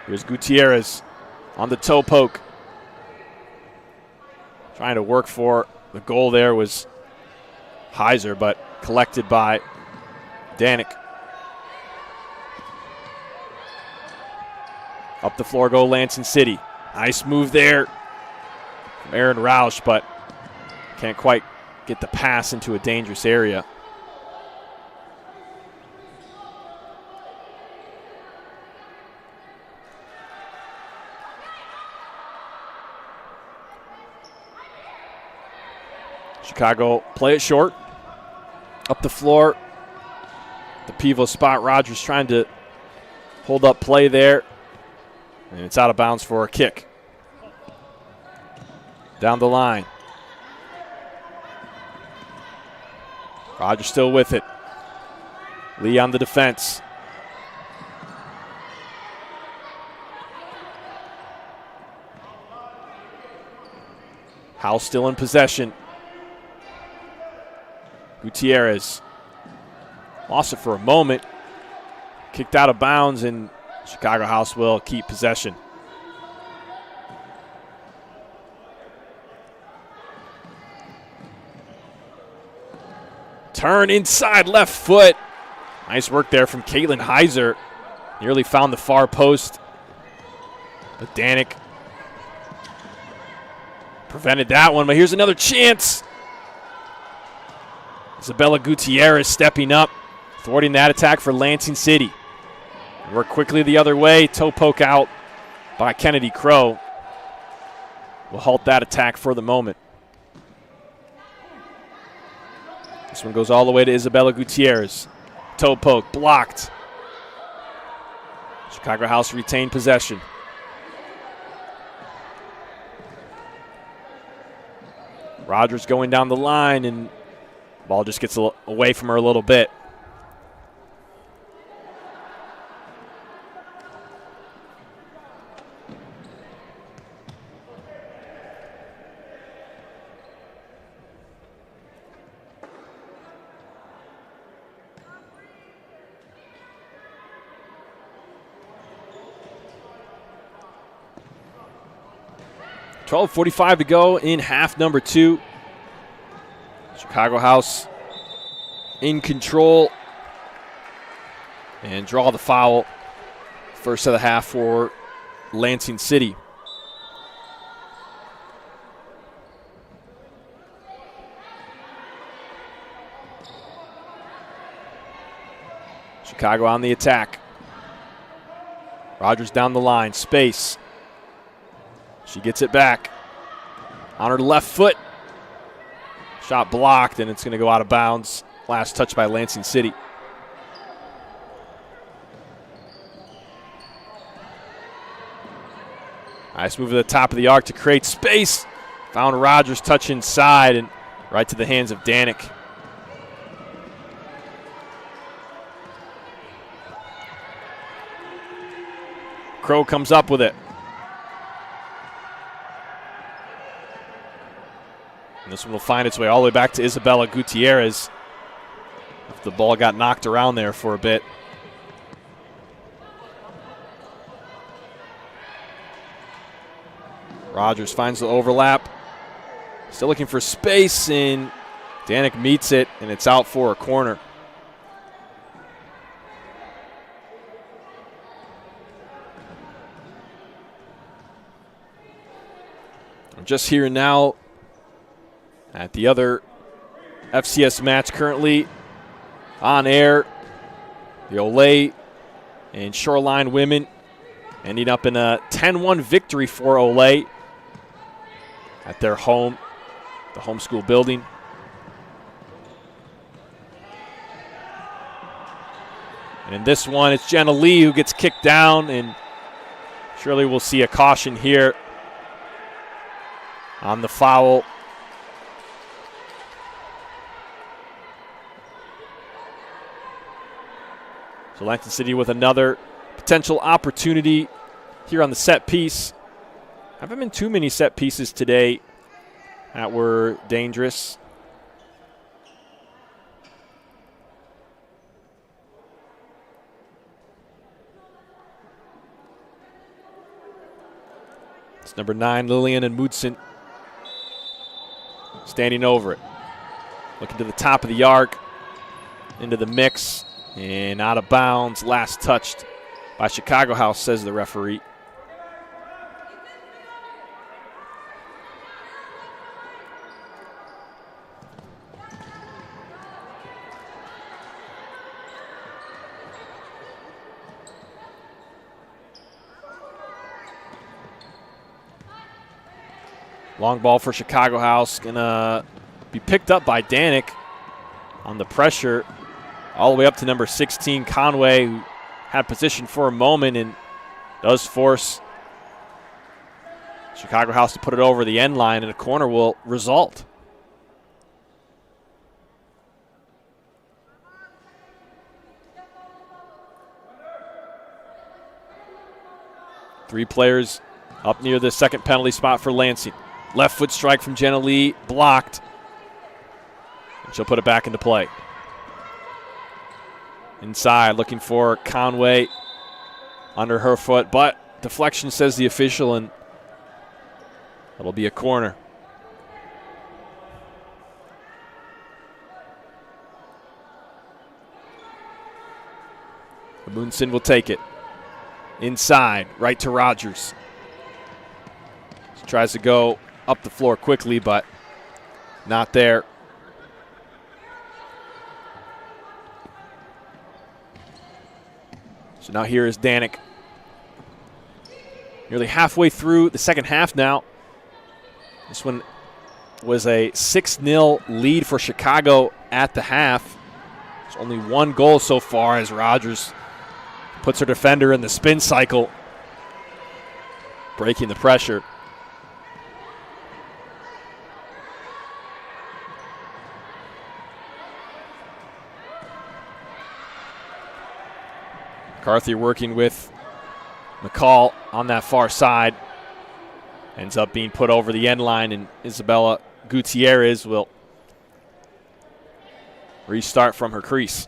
Here's Gutierrez on the toe poke. Trying to work for the goal there was Heiser, but collected by Danik. Up the floor go Lansing City. Nice move there from Aaron Roush, but can't quite get the pass into a dangerous area. Chicago play it short. Up the floor. The pivot spot. Rogers trying to hold up play there. And it's out of bounds for a kick. Down the line. Rogers still with it. Lee on the defense. House still in possession. Gutierrez lost it for a moment. Kicked out of bounds, and Chicago House will keep possession. Turn inside left foot. Nice work there from Caitlin Heiser. Nearly found the far post, but Danik prevented that one. But here's another chance. Isabella Gutierrez stepping up, thwarting that attack for Lansing City. Work quickly the other way. Toe poke out by Kennedy Crow will halt that attack for the moment. This one goes all the way to Isabella Gutierrez. Toe poke blocked. Chicago House retained possession. Rogers going down the line, and ball just gets away from her a little bit. .45 to go in half number 2. Chicago House in control and draw the foul. First of the half for Lansing City. Chicago on the attack. Rogers down the line, space. She gets it back on her left foot. Shot blocked, and it's going to go out of bounds. Last touch by Lansing City. Nice move to the top of the arc to create space. Found Rogers touch inside and right to the hands of Danik. Crow comes up with it. This one will find its way all the way back to Isabella Gutierrez. The ball got knocked around there for a bit. Rogers finds the overlap. Still looking for space, and Danik meets it, and it's out for a corner. I'm just here now at the other FCS match currently on air. The Olay and Shoreline women ending up in a 10-1 victory for Olay at their home, the homeschool building. And in this one, it's Jenna Lee who gets kicked down, and surely we'll see a caution here on the foul. So Lansing City with another potential opportunity here on the set piece. Haven't been too many set pieces today that were dangerous. It's number 9, Lillian and Mudson, standing over it. Looking to the top of the arc, into the mix, and out of bounds. Last touched by Chicago House, says the referee. Long ball for Chicago House, gonna be picked up by Danik on the pressure, all the way up to number 16, Conway, who had position for a moment and does force Chicago House to put it over the end line, and a corner will result. Three players up near the second penalty spot for Lansing. Left foot strike from Jenna Lee, blocked. And she'll put it back into play. Inside, looking for Conway under her foot, but deflection, says the official, and it'll be a corner. Amundsen will take it. Inside, right to Rogers. She tries to go up the floor quickly, but not there. So now here is Danik. Nearly halfway through the second half now. This one was a 6-0 lead for Chicago at the half. There's only one goal so far as Rogers puts her defender in the spin cycle, breaking the pressure. McCarthy working with McCall on that far side. Ends up being put over the end line, and Isabella Gutierrez will restart from her crease.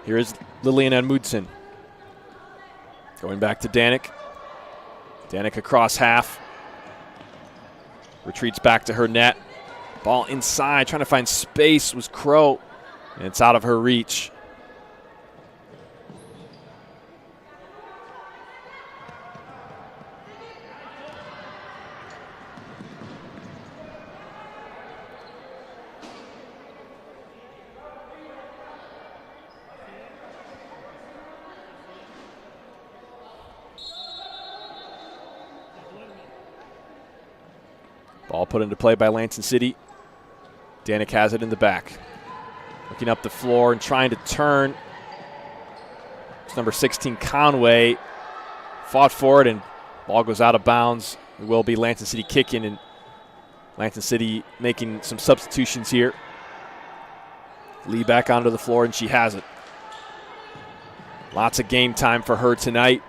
Here is Lillian Amundsen. Going back to Danik. Danik across half. Retreats back to her net. Ball inside, trying to find space was Crow. And it's out of her reach. Ball put into play by Lansing City. Danik has it in the back. Looking up the floor and trying to turn. It's number 16, Conway. Fought for it, and ball goes out of bounds. It will be Lansing City kicking, and Lansing City making some substitutions here. Lee back onto the floor, and she has it. Lots of game time for her tonight.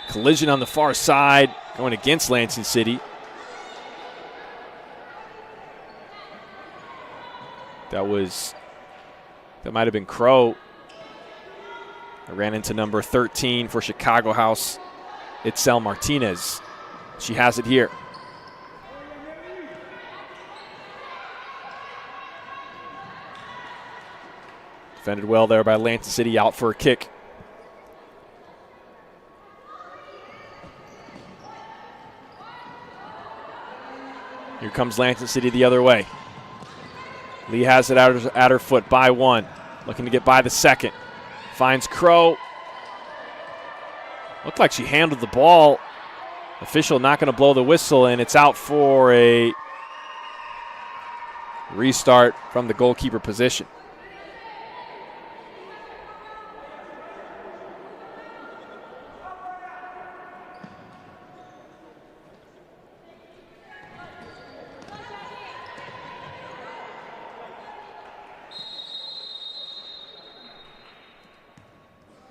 Collision on the far side, going against Lansing City. That might have been Crow. I ran into number 13 for Chicago House, Itzel Martinez. She has it here. Defended well there by Lansing City, out for a kick. Here comes Lansing City the other way. Lee has it at her foot by one. Looking to get by the second. Finds Crow. Looked like she handled the ball. Official not going to blow the whistle, and it's out for a restart from the goalkeeper position.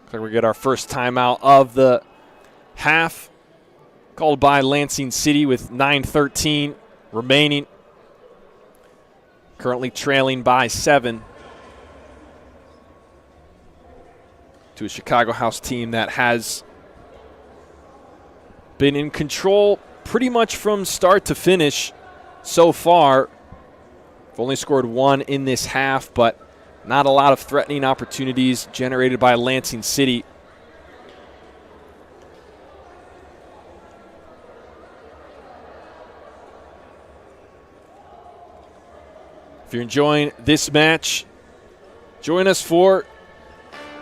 Looks like we get our first timeout of the half, called by Lansing City with 9:13 remaining. Currently trailing by 7 to a Chicago House team that has been in control pretty much from start to finish so far. We've only scored 1 in this half, but not a lot of threatening opportunities generated by Lansing City. If you're enjoying this match, join us for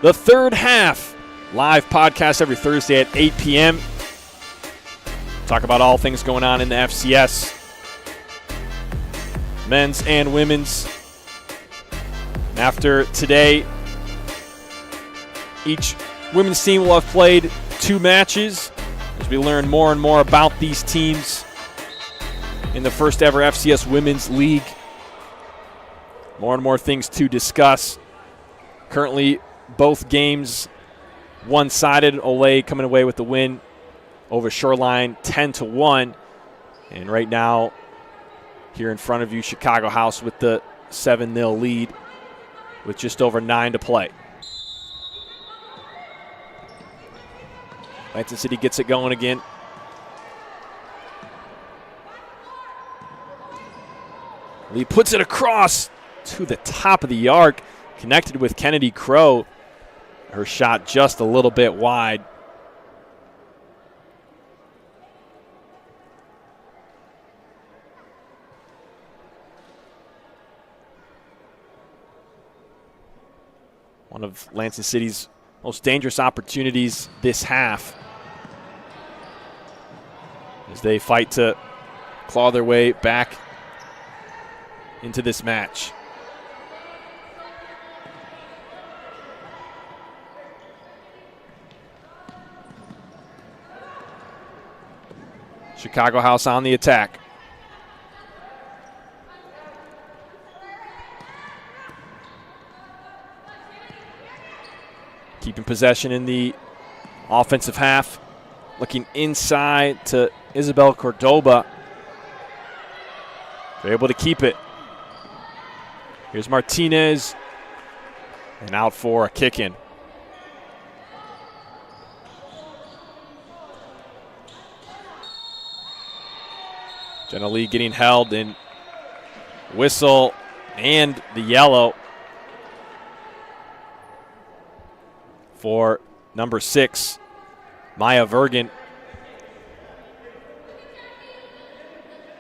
the third half. Live podcast every Thursday at 8 p.m. Talk about all things going on in the FCS, men's and women's. After today, each women's team will have played 2 matches as we learn more and more about these teams in the first ever FCS Women's League. More and more things to discuss. Currently, both games one-sided. Olay coming away with the win over Shoreline 10-1. And right now, here in front of you, Chicago House with the 7-0 lead, with just over 9 to play. Lansing City gets it going again. Lee puts it across to the top of the arc, connected with Kennedy Crow. Her shot just a little bit wide. One of Lansing City's most dangerous opportunities this half as they fight to claw their way back into this match. Chicago House on the attack. Keeping possession in the offensive half. Looking inside to Isabel Cordoba. They're able to keep it. Here's Martinez. And out for a kick-in. Jenna Lee getting held in whistle and the yellow for number 6, Maya Vergen.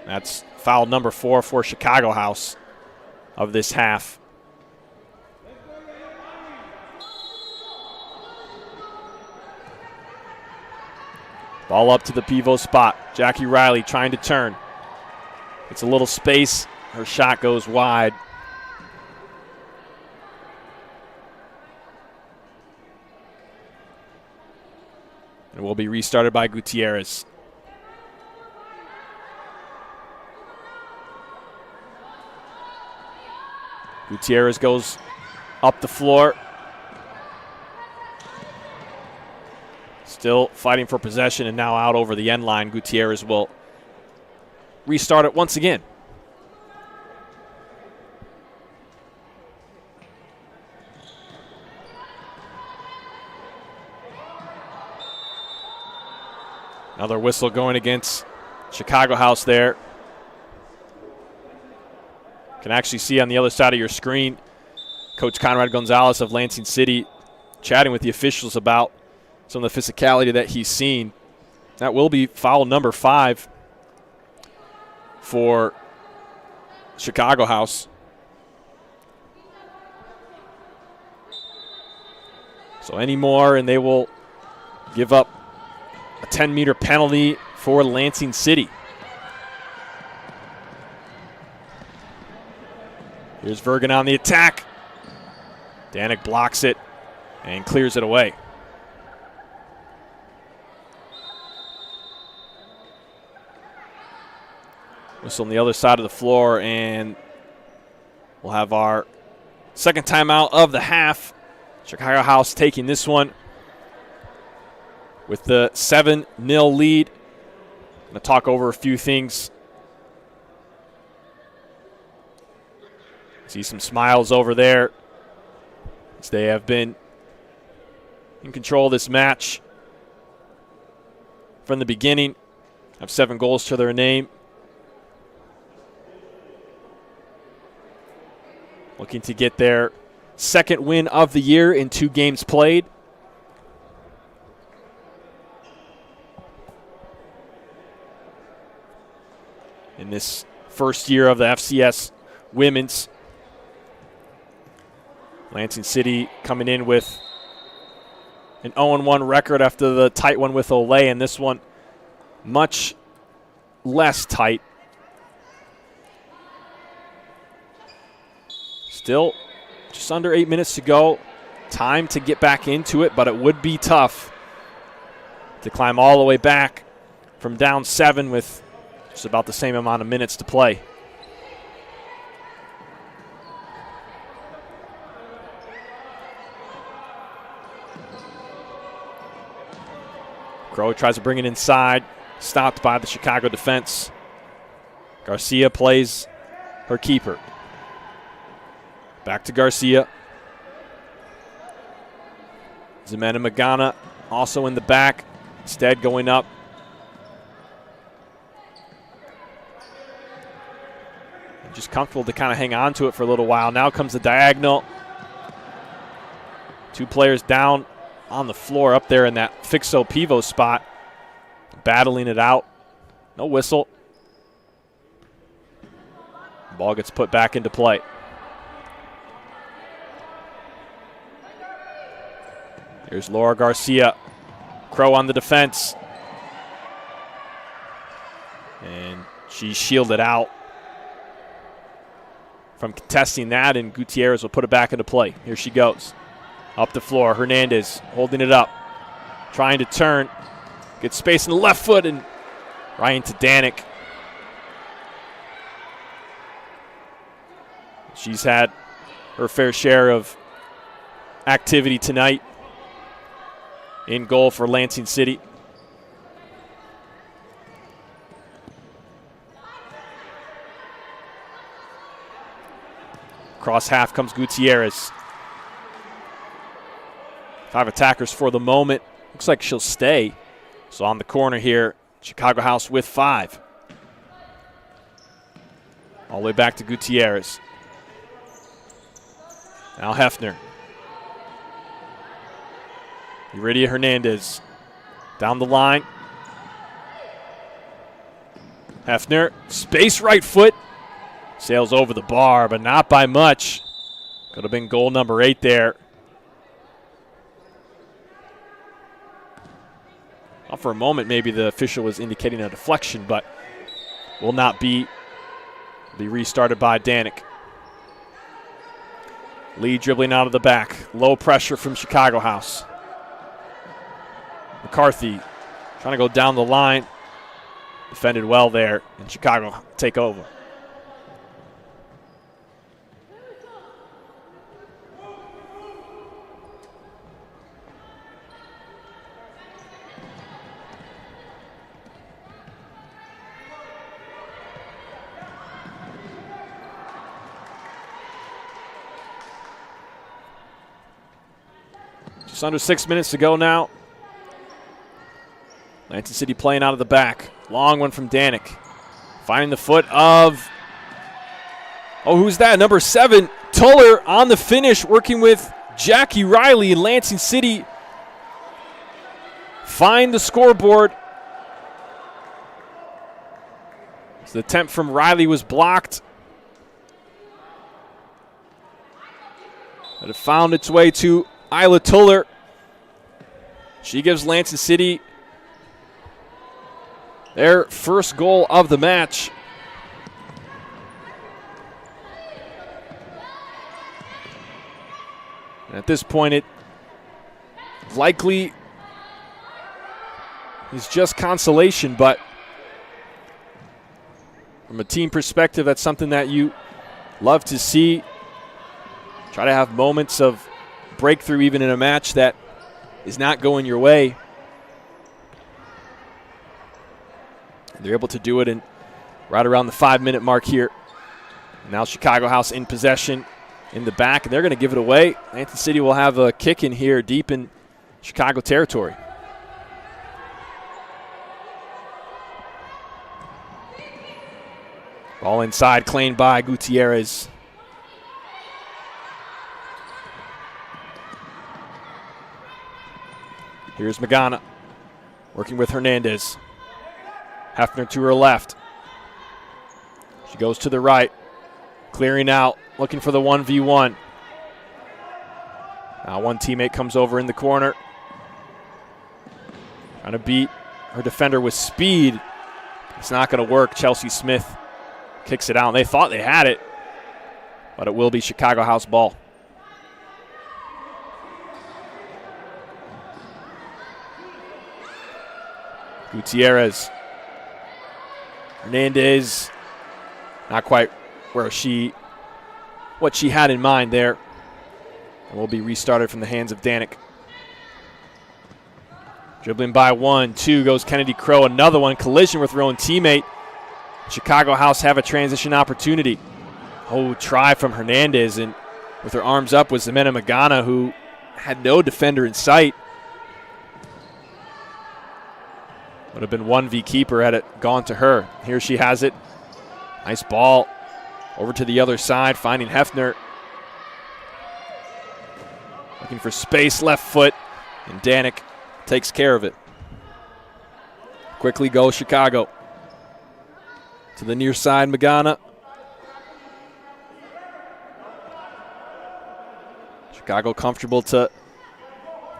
That's foul number 4 for Chicago House of this half. Ball up to the pivot spot. Jackie Riley trying to turn. It's a little space. Her shot goes wide. And will be restarted by Gutierrez. Gutierrez goes up the floor. Still fighting for possession and now out over the end line. Gutierrez will restart it once again. Another whistle going against Chicago House there. Can actually see on the other side of your screen Coach Conrad Gonzalez of Lansing City chatting with the officials about some of the physicality that he's seen. That will be foul number 5 for Chicago House. So any more and they will give up a 10-meter penalty for Lansing City. Here's Vergen on the attack. Danik blocks it and clears it away. Whistle on the other side of the floor, and we'll have our second timeout of the half. Chicago House taking this one with the 7-0 lead. I'm going to talk over a few things. See some smiles over there as they have been in control of this match from the beginning. Have 7 goals to their name. Looking to get their second win of the year in 2 games played. In this first year of the FCS Women's. Lansing City coming in with an 0-1 record after the tight one with Olay, and this one much less tight. Still just under 8 minutes to go. Time to get back into it, but it would be tough to climb all the way back from down 7 with just about the same amount of minutes to play. Crow tries to bring it inside, stopped by the Chicago defense. Garcia plays her keeper. Back to Garcia. Zemena Magana also in the back, instead going up. And just comfortable to kind of hang on to it for a little while. Now comes the diagonal. 2 players down on the floor up there in that fixo pivot spot, battling it out. No whistle. Ball gets put back into play. Here's Laura Garcia. Crow on the defense. And she's shielded out from contesting that, and Gutierrez will put it back into play. Here she goes. Up the floor, Hernandez holding it up, trying to turn, gets space in the left foot, and right into Danik. She's had her fair share of activity tonight in goal for Lansing City. Across half comes Gutierrez. 5 attackers for the moment. Looks like she'll stay. So on the corner here, Chicago House with 5. All the way back to Gutierrez. Now Hefner. Yuridia Hernandez down the line. Hefner, space right foot. Sails over the bar, but not by much. Could have been goal number 8 there. Well, for a moment, maybe the official was indicating a deflection, but will not be restarted by Danik. Lee dribbling out of the back. Low pressure from Chicago House. McCarthy trying to go down the line. Defended well there, and Chicago take over. Just under 6 minutes to go now. Lansing City playing out of the back. Long one from Danik. Finding the foot of, who's that? Number 7, Tuller on the finish, working with Jackie Riley in Lansing City. Find the scoreboard. So the attempt from Riley was blocked. But it found its way to Isla Tuller. She gives Lansing City their first goal of the match. And at this point, it likely is just consolation, but from a team perspective, that's something that you love to see. Try to have moments of breakthrough even in a match that is not going your way. They're able to do it in right around the 5-minute mark here. Now Chicago House in possession in the back, and they're going to give it away. Lansing City will have a kick in here deep in Chicago territory. Ball inside, claimed by Gutierrez. Here's Magana working with Hernandez. Hefner to her left. She goes to the right, clearing out, looking for the 1v1. Now one teammate comes over in the corner, trying to beat her defender with speed. It's not going to work. Chelsea Smith kicks it out. They thought they had it, but it will be Chicago House ball. Gutierrez. Hernandez, not quite what she had in mind there. And will be restarted from the hands of Danik. Dribbling by 1, 2 goes Kennedy Crow. Another one, collision with her own teammate. Chicago House have a transition opportunity. Try from Hernandez, and with her arms up was Ximena Magana, who had no defender in sight. Would have been 1v keeper had it gone to her. Here she has it. Nice ball over to the other side, finding Hefner. Looking for space, left foot, and Danik takes care of it. Quickly go Chicago. To the near side, Magana. Chicago comfortable to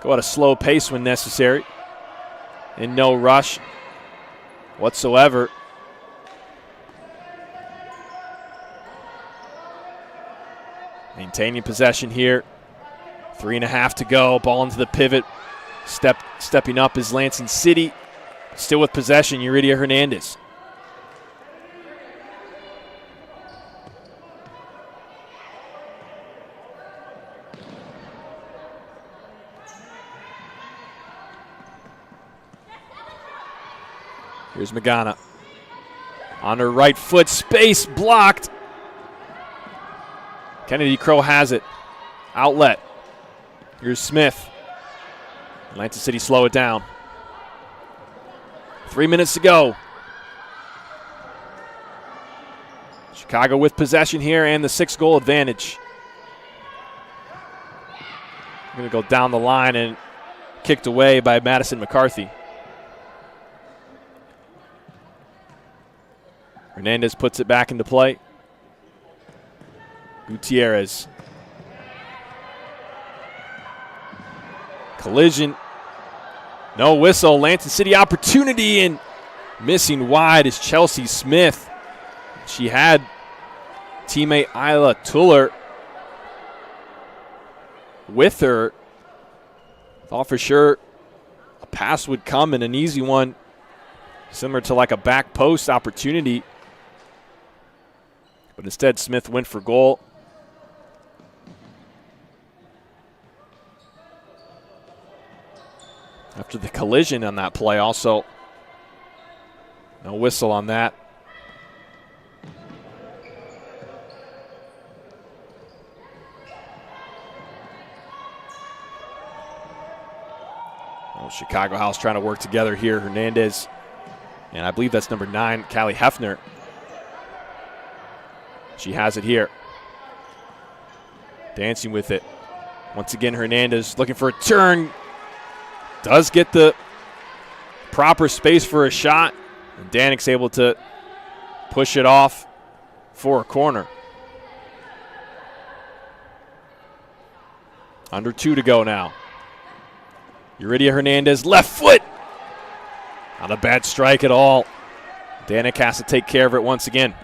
go at a slow pace when necessary. In no rush whatsoever. Maintaining possession here. 3.5 to go. Ball into the pivot. Stepping up is Lansing City. Still with possession, Yuridia Hernandez. Here's Magana. On her right foot, space blocked. Kennedy Crow has it. Outlet. Here's Smith. Lansing City slow it down. 3 minutes to go. Chicago with possession here and the 6-goal advantage. Going to go down the line and kicked away by Madison McCarthy. Hernandez puts it back into play. Gutierrez. Collision. No whistle. Lansing City opportunity, and missing wide is Chelsea Smith. She had teammate Isla Tuller with her. Thought for sure a pass would come, and an easy one, similar to like a back post opportunity. But instead, Smith went for goal. After the collision on that play also. No whistle on that. Well, Chicago House trying to work together here. Hernandez, and I believe that's number 9, Callie Hefner. She has it here. Dancing with it. Once again, Hernandez looking for a turn. Does get the proper space for a shot. And Danik's able to push it off for a corner. Under 2 to go now. Yuridia Hernandez, left foot. Not a bad strike at all. Danik has to take care of it once again.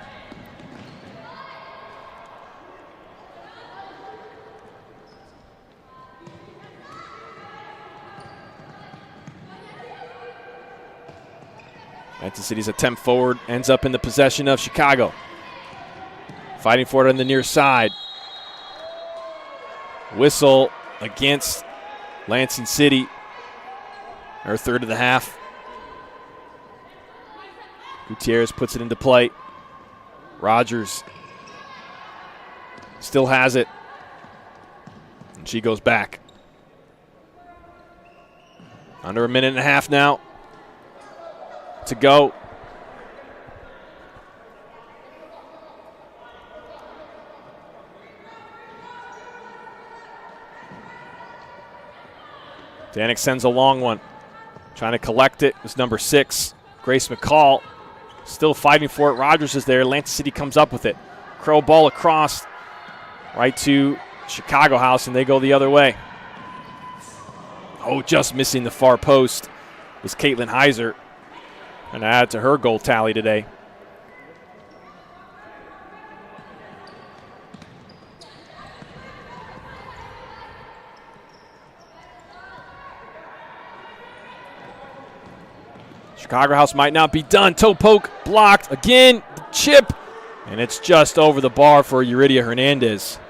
Lansing City's attempt forward ends up in the possession of Chicago. Fighting for it on the near side. Whistle against Lansing City. Our third of the half. Gutierrez puts it into play. Rogers still has it. And she goes back. Under a minute and a half now to go. Danik sends a long one. Trying to collect it is number 6, Grace McCall. Still fighting for it. Rogers is there. Lansing City comes up with it. Crow ball across right to Chicago House, and they go the other way. Oh, just missing the far post was Caitlin Heiser. And add to her goal tally today. Chicago House might not be done. Toe poke blocked again. Chip. And it's just over the bar for Yuridia Hernandez.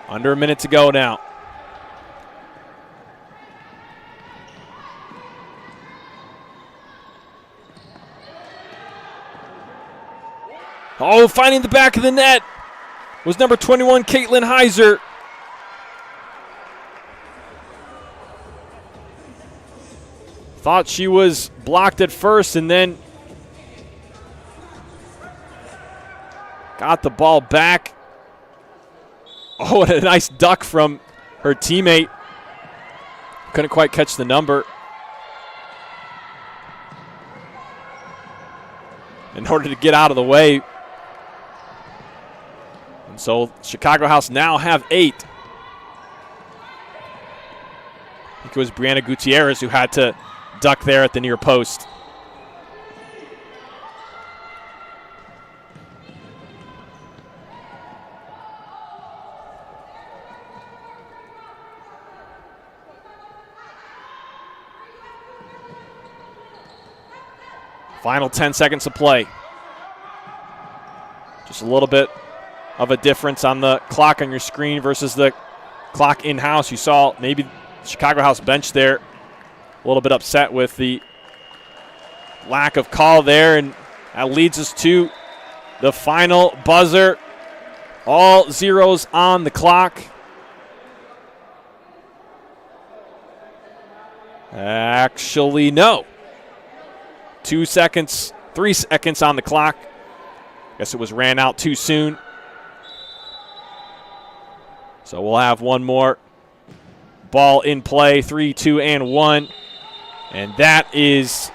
Under a minute to go now. Oh, finding the back of the net was number 21, Caitlin Heiser. Thought she was blocked at first and then got the ball back. Oh, and a nice duck from her teammate. Couldn't quite catch the number. In order to get out of the way. And so Chicago House now have 8. I think it was Brianna Gutierrez who had to duck there at the near post. Final 10 seconds of play. Just a little bit of a difference on the clock on your screen versus the clock in-house. You saw maybe Chicago House bench there. A little bit upset with the lack of call there, and that leads us to the final buzzer. All zeros on the clock. Actually, no. 2 seconds, 3 seconds on the clock. Guess it was ran out too soon. So we'll have one more ball in play, 3, 2, and 1. And that is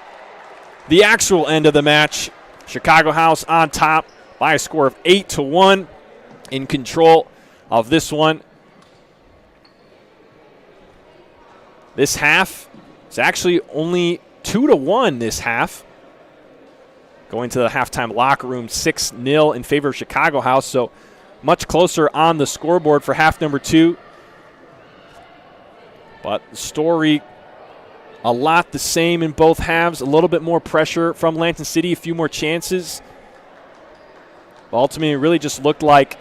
the actual end of the match. Chicago House on top by a score of 8-1, in control of this one. This half is actually only 2-1 this half. going to the halftime locker room 6-0 in favor of Chicago House. So much closer on the scoreboard for half number 2. But the story a lot the same in both halves. A little bit more pressure from Lansing City, a few more chances. But ultimately, it really just looked like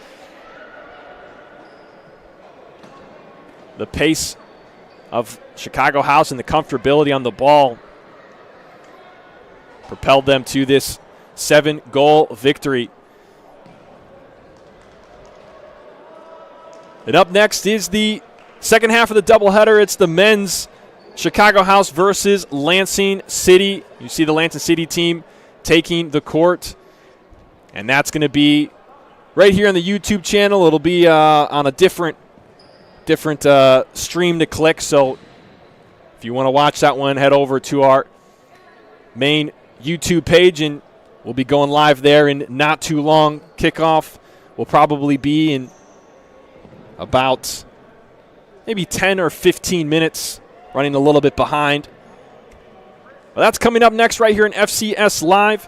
the pace of Chicago House and the comfortability on the ball propelled them to this 7-goal victory. And up next is the second half of the doubleheader. It's the men's Chicago House versus Lansing City. You see the Lansing City team taking the court. And that's going to be right here on the YouTube channel. It'll be on a different stream to click. So if you want to watch that one, head over to our main YouTube page, and we'll be going live there in not too long. Kickoff will probably be in about maybe 10 or 15 minutes, running a little bit behind. Well, that's coming up next right here in FCS Live.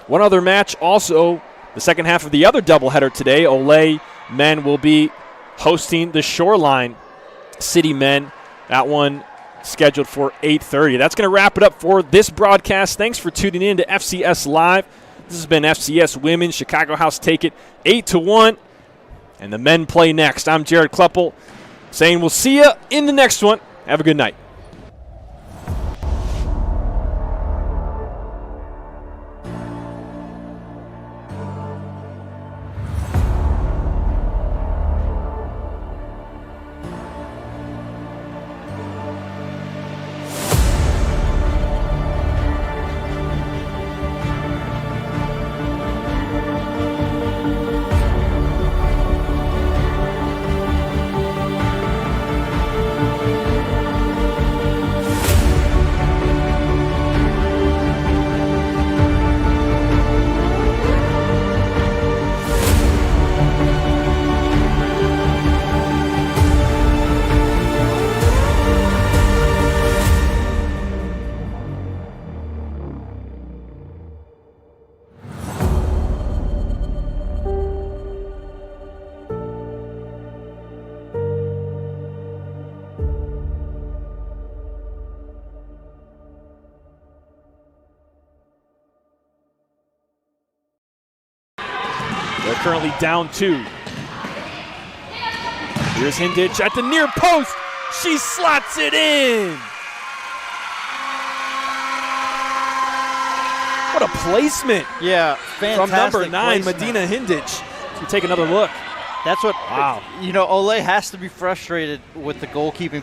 One other match also, the second half of the other doubleheader today. Ole men will be hosting the Shoreline City men. That one scheduled for 8:30. That's going to wrap it up for this broadcast. Thanks for tuning in to FCS Live. This has been FCS Women. Chicago House take it 8-1, and the men play next. I'm Jared Kleppel saying we'll see you in the next one. Have a good night. They're currently down 2. Here's Hindich at the near post. She slots it in. What a placement. Yeah, fantastic from number 9, placement. Medina Hindich. So take another look. That's what, wow. Ole has to be frustrated with the goalkeeping.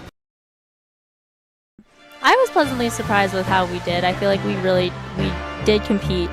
I was pleasantly surprised with how we did. I feel like we did compete.